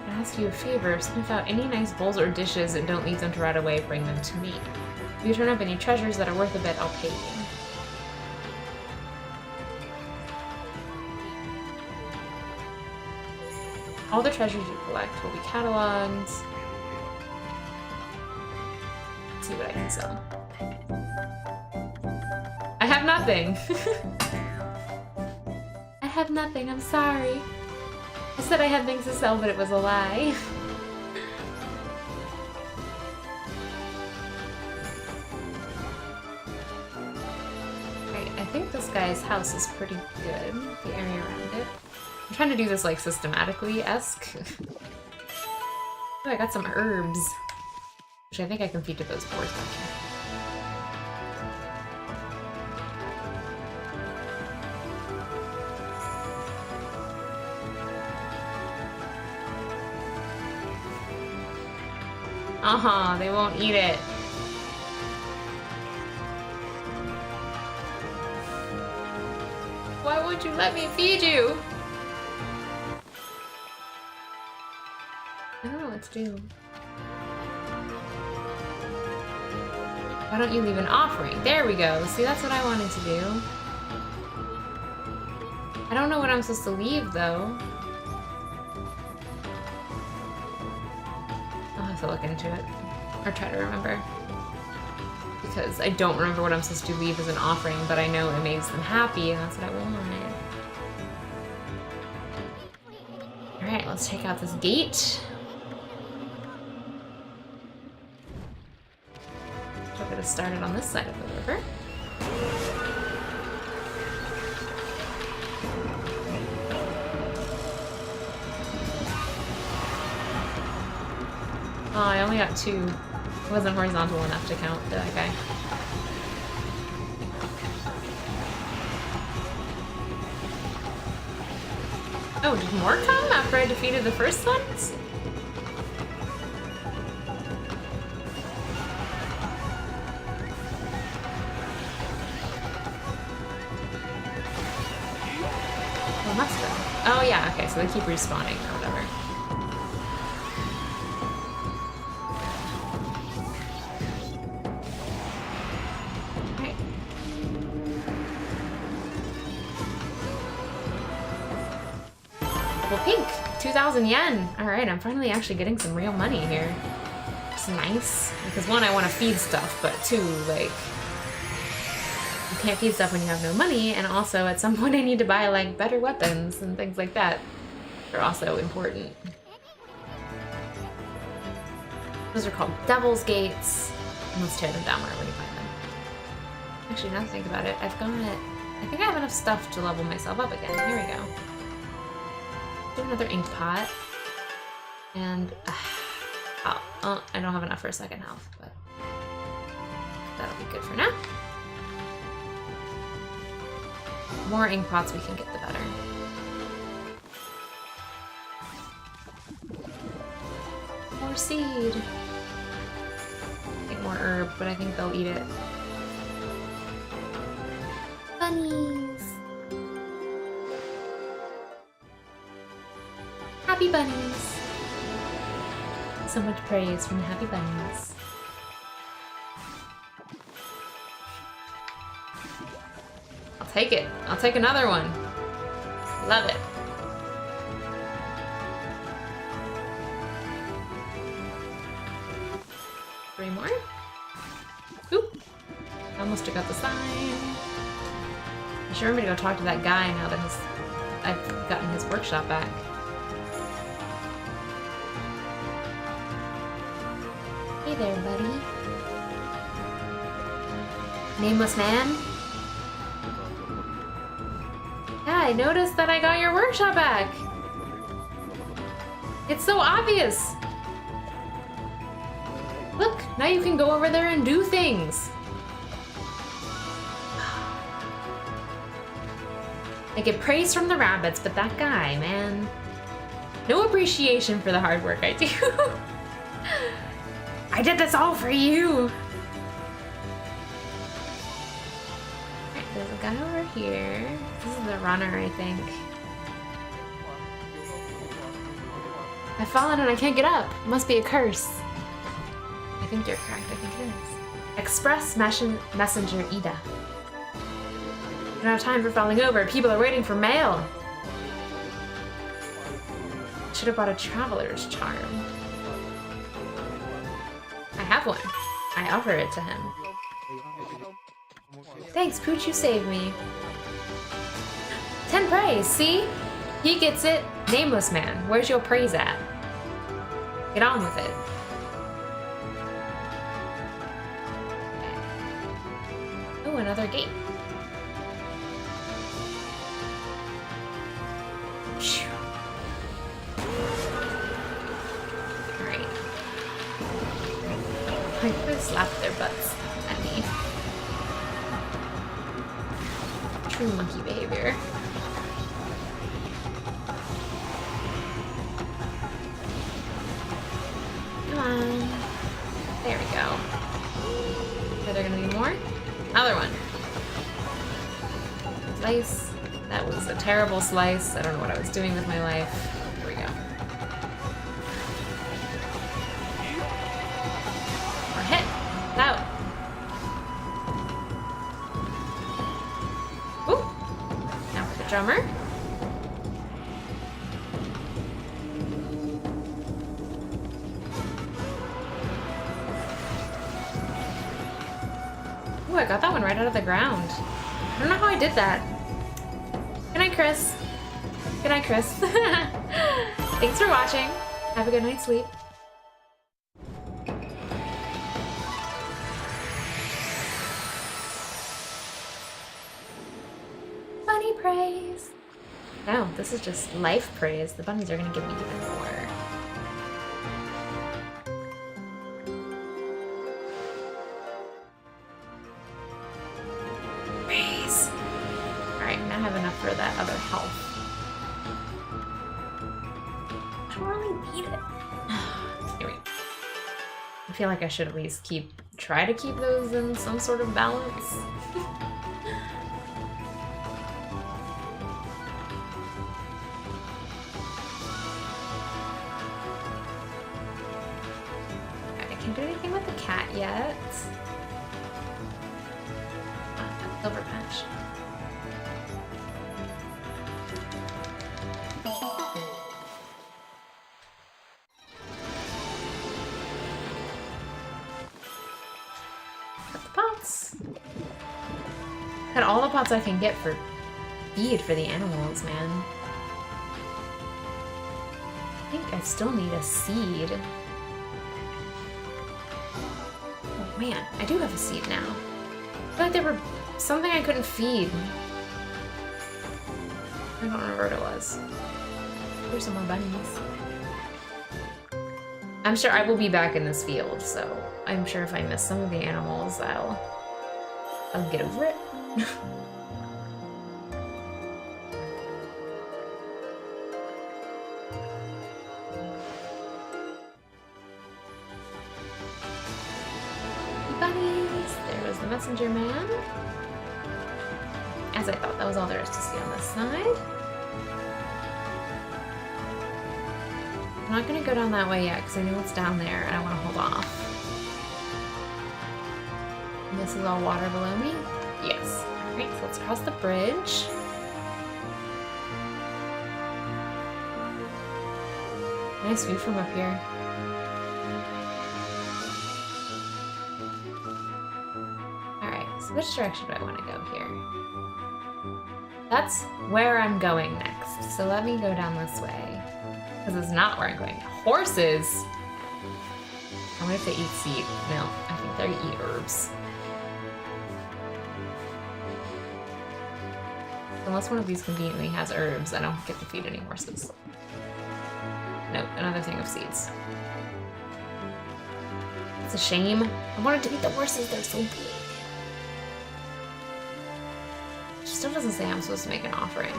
I ask you a favor, sniff out any nice bowls or dishes and don't leave them to rot away, bring them to me. If you turn up any treasures that are worth a bit, I'll pay you. All the treasures you collect will be cataloged. Let's see what I can sell. I have nothing. I have nothing, I'm sorry. I said I had things to sell, but it was a lie. Right, I think this guy's house is pretty good, the area around it. I'm trying to do this like systematically-esque. Oh, I got some herbs, which I think I can feed to those boars back here. Uh-huh, they won't eat it. Why won't you let me feed you? I don't know what to do. Why don't you leave an offering? There we go. See, that's what I wanted to do. I don't know what I'm supposed to leave, though. I'll have to look into it. Or try to remember. Because I don't remember what I'm supposed to leave as an offering, but I know it makes them happy, and that's what I wanted. Alright, let's check out this gate. I'll get us started on this side of the river. Oh, I only got 2. It wasn't horizontal enough to count for that guy. Oh, did more come after I defeated the first ones? Well, must have. Oh yeah, okay, so they keep respawning or whatever. Pink, 2,000 yen. All right, I'm finally actually getting some real money here. It's nice because 1, I want to feed stuff, but 2, like, you can't feed stuff when you have no money, and also at some point I need to buy like better weapons and things like that. They're also important. Those are called Devil's Gates. And let's tear them down wherever we find them. Actually, now that I think about it, I think I have enough stuff to level myself up again. Here we go. Do another ink pot, and oh, I don't have enough for a second health, but that'll be good for now. The more ink pots we can get, the better. More seed. I think more herb, but I think they'll eat it. Bunnies. Happy bunnies. So much praise from the happy bunnies. I'll take it. I'll take another one. Love it. Three more. Oop. Almost took out the sign. I should remember to go talk to that guy now that I've gotten his workshop back. there, buddy. Nameless man? Yeah, I noticed that I got your workshop back. It's so obvious. Look, now you can go over there and do things. I get praise from the rabbits, but that guy, man. No appreciation for the hard work I do. I did this all for you. Alright, there's a guy over here. This is the runner, I think. I've fallen and I can't get up. It must be a curse. I think you're correct. I think it is. Express Messenger Ida. We don't have time for falling over. People are waiting for mail. I should have bought a traveler's charm. I have one. I offer it to him. Thanks, Pooch, you saved me. 10 praise, see? He gets it. Nameless man, where's your praise at? Get on with it. Oh, another gate. Alright. I could have slapped their butts at me. True monkey behavior. Come on. There we go. Are there gonna be more? Another one. Slice. That was a terrible slice. I don't know what I was doing with my life. Here we go. Or hit. Out. Ooh. Now for the drummer. Ooh, I got that one right out of the ground. I don't know how I did that. Good night, Chris. Good night, Chris. Thanks for watching. Have a good night's sleep. Bunny praise. No, this is just life praise. The bunnies are gonna give me even more. Praise. Alright, now I have enough for that other health. I don't really need it. Here we go. I feel like I should at least try to keep those in some sort of balance. I can't do anything with the cat yet. Silver patch. Got the pots. Got all the pots I can get for feed for the animals, man. I think I still need a seed. Oh man, I do have a seed now. I feel like there were something I couldn't feed. I don't remember what it was. There's some more bunnies. I'm sure I will be back in this field, so I'm sure if I miss some of the animals, I'll get over it. Bunnies! There was the messenger man. As I thought, that was all there is to see on this side. I'm not gonna go down that way yet because I know what's down there and I want to hold off. And this is all water below me? Yes. Alright, so let's cross the bridge. Nice view from up here. Alright, so which direction do I want to go here? That's where I'm going next, so let me go down this way. Because it's not where I'm going. Horses! I wonder if they eat seed. No, I think they eat herbs. Unless one of these conveniently has herbs, I don't get to feed any horses. Nope, another thing of seeds. It's a shame. I wanted to eat the horses, they're so big. It still doesn't say I'm supposed to make an offering.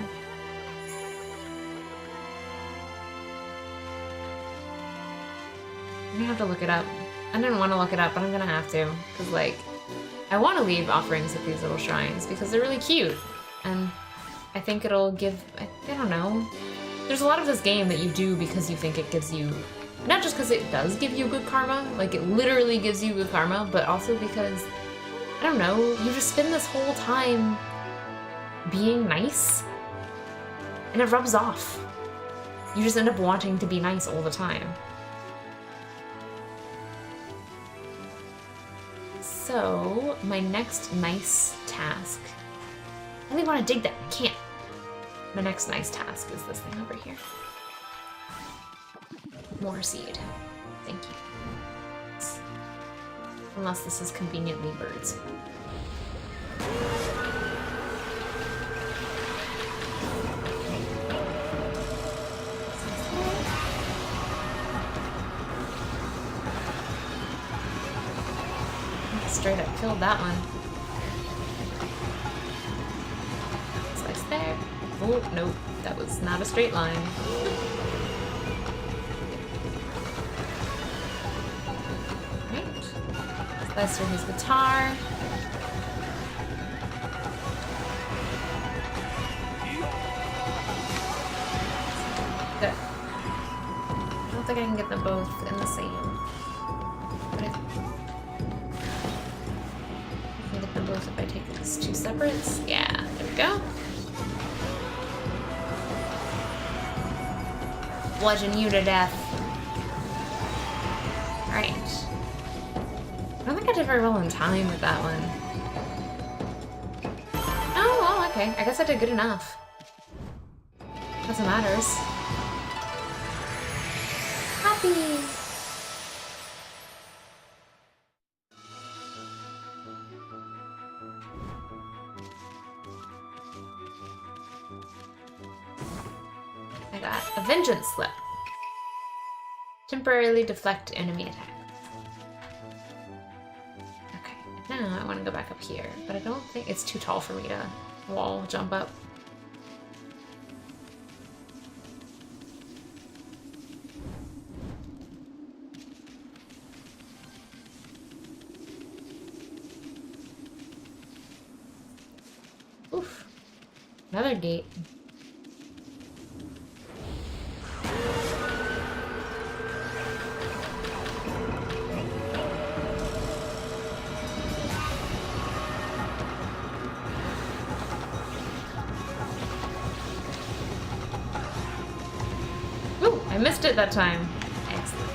I'm gonna have to look it up. I didn't want to look it up, but I'm gonna have to. Because, like, I want to leave offerings at these little shrines because they're really cute. And I think it'll give, I don't know. There's a lot of this game that you do because you think it gives you, not just because it does give you good karma, like it literally gives you good karma, but also because, I don't know, you just spend this whole time being nice and it rubs off. You just end up wanting to be nice all the time. So, my next nice task. I really want to dig that. I can't. My next nice task is this thing over here. More seed. Thank you. Unless this is conveniently birds. Straight up killed that one. Slice there. Oh, nope. That was not a straight line. Right. Slice through his guitar. Good. I don't think I can get them both in the same. But I can get them both if I take these two separates. Yeah, there we go. Bludgeon you to death. Alright. I don't think I did very well in time with that one. Oh, well, okay. I guess I did good enough. That's what matters. Happy! I got a vengeance slip. Temporarily deflect enemy attacks. Okay, now I want to go back up here, but I don't think it's too tall for me to wall jump up. Oof. Another gate. Ooh, I missed it that time. Excellent.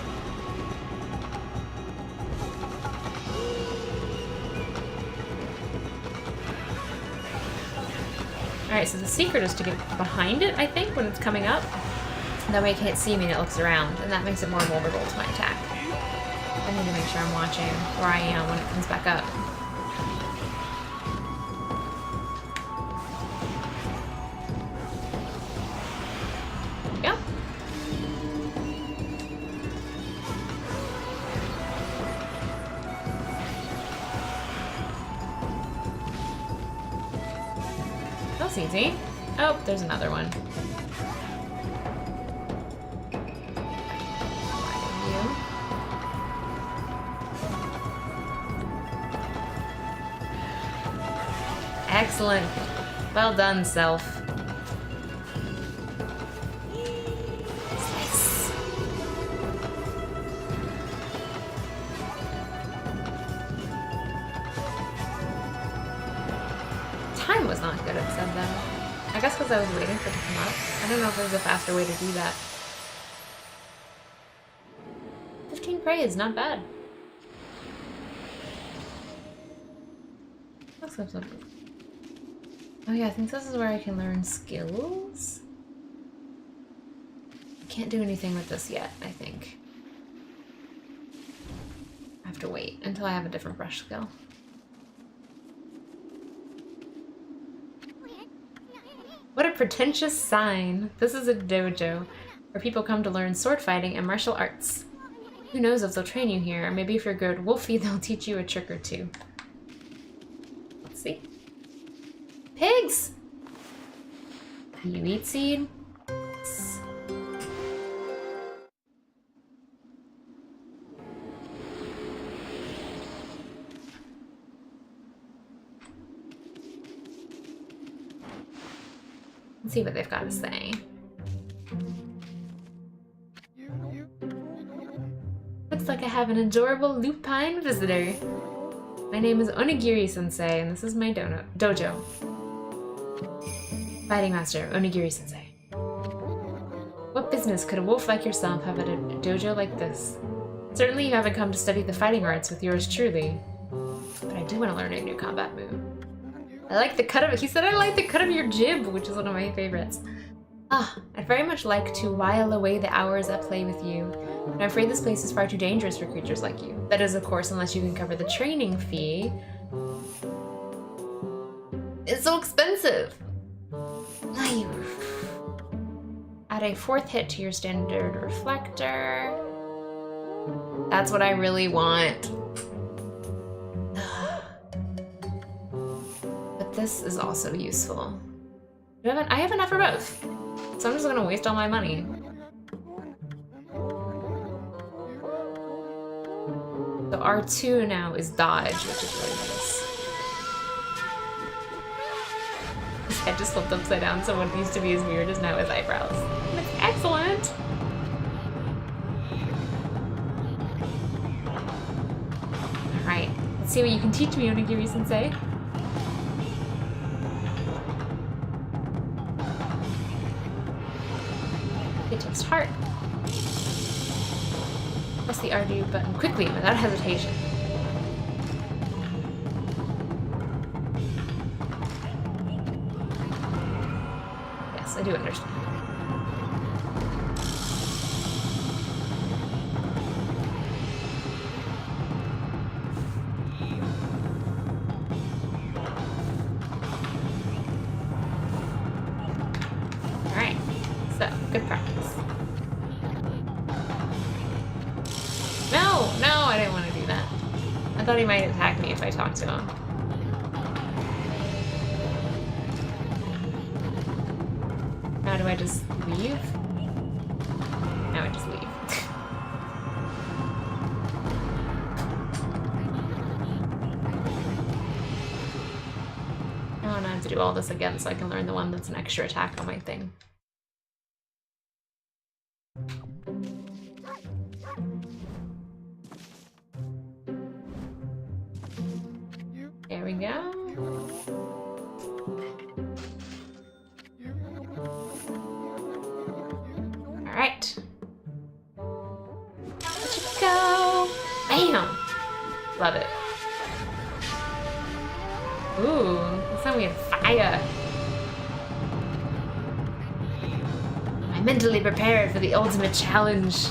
Alright, so the secret is to get behind it, I think, when it's coming up. That way it can't see me and it looks around, and that makes it more vulnerable to my attack. I need to make sure I'm watching where I am when it comes back up. There we go. That's easy. Oh, there's another one. Excellent. Well done, self. Nice. Time was not good, it said though. I guess because I was waiting for it to come up. I don't know if there's a faster way to do that. 15 praise, not bad. Looks like something. Oh yeah, I think this is where I can learn skills. I can't do anything with this yet, I think. have to wait until I have a different brush skill. What a pretentious sign. This is a dojo where people come to learn sword fighting and martial arts. Who knows if they'll train you here, or maybe if you're good wolfie, they'll teach you a trick or two. Let's see. Pigs! You eat seed? Let's see what they've got to say. Looks like I have an adorable lupine visitor. My name is Onigiri-sensei, and this is my dojo. Fighting Master, Onigiri-sensei. What business could a wolf like yourself have at a dojo like this? Certainly you haven't come to study the fighting arts with yours truly. But I do want to learn a new combat move. I like the cut of it. He said I like the cut of your jib, which is one of my favorites. I'd very much like to while away the hours at play with you. But I'm afraid this place is far too dangerous for creatures like you. That is, of course, unless you can cover the training fee. It's so expensive! Add a 4th hit to your standard reflector. That's what I really want. But this is also useful. I have enough for both. So I'm just gonna waste all my money. So R2 now is dodge, which is really nice. His head just flipped upside down, so what used to be as weird is now his eyebrows. That's excellent! Alright, let's see what you can teach me, Onigiri-sensei. Text heart. Press the R2 button quickly, without hesitation. Yes, I do understand. Alright, so, good practice. No, I didn't want to do that. I thought he might attack me if I talked to him. Now do I just leave? Now I just leave. Now I have to do all this again so I can learn the one that's an extra attack on my thing. There we go. All right. Let you go. Bam. Love it. Ooh, this time we have fire. I'm mentally prepared for the ultimate challenge.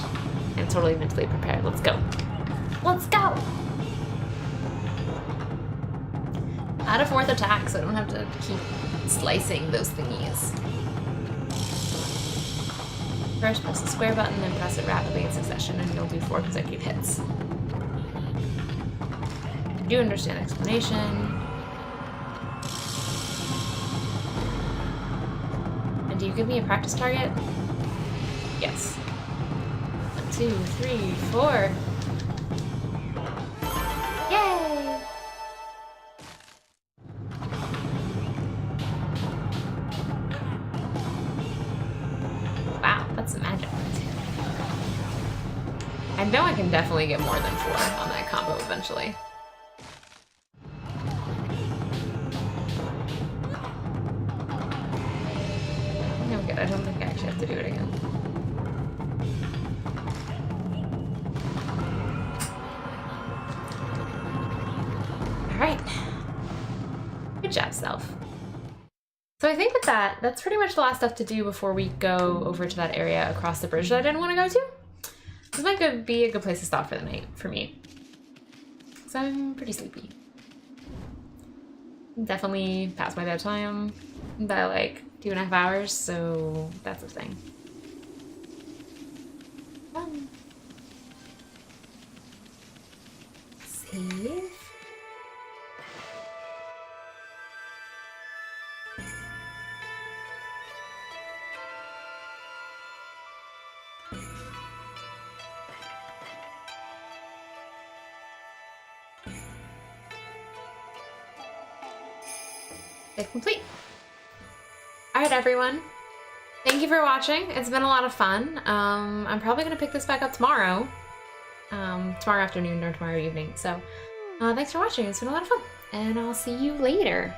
I'm totally mentally prepared. Let's go. Let's go. Add a 4th attack so I don't have to keep slicing those thingies. First, press the square button, then press it rapidly in succession, and you'll do 4 consecutive hits. I do understand explanation. And do you give me a practice target? Yes. 1, 2, 3, 4. Yay! Wow, that's some magic. I know I can definitely get more than 4 on that combo eventually. No, good. I don't think I actually have to do it again. Alright. Good job, self. So I think with that, that's pretty much the last stuff to do before we go over to that area across the bridge that I didn't want to go to. This might be a good place to stop for the night, for me. because I'm pretty sleepy. Definitely past my bedtime by like 2.5 hours, so that's a thing. Save. Save complete. Alright everyone, thank you for watching. It's been a lot of fun. I'm probably gonna pick this back up tomorrow. Tomorrow afternoon or tomorrow evening. So thanks for watching. It's been a lot of fun. And I'll see you later.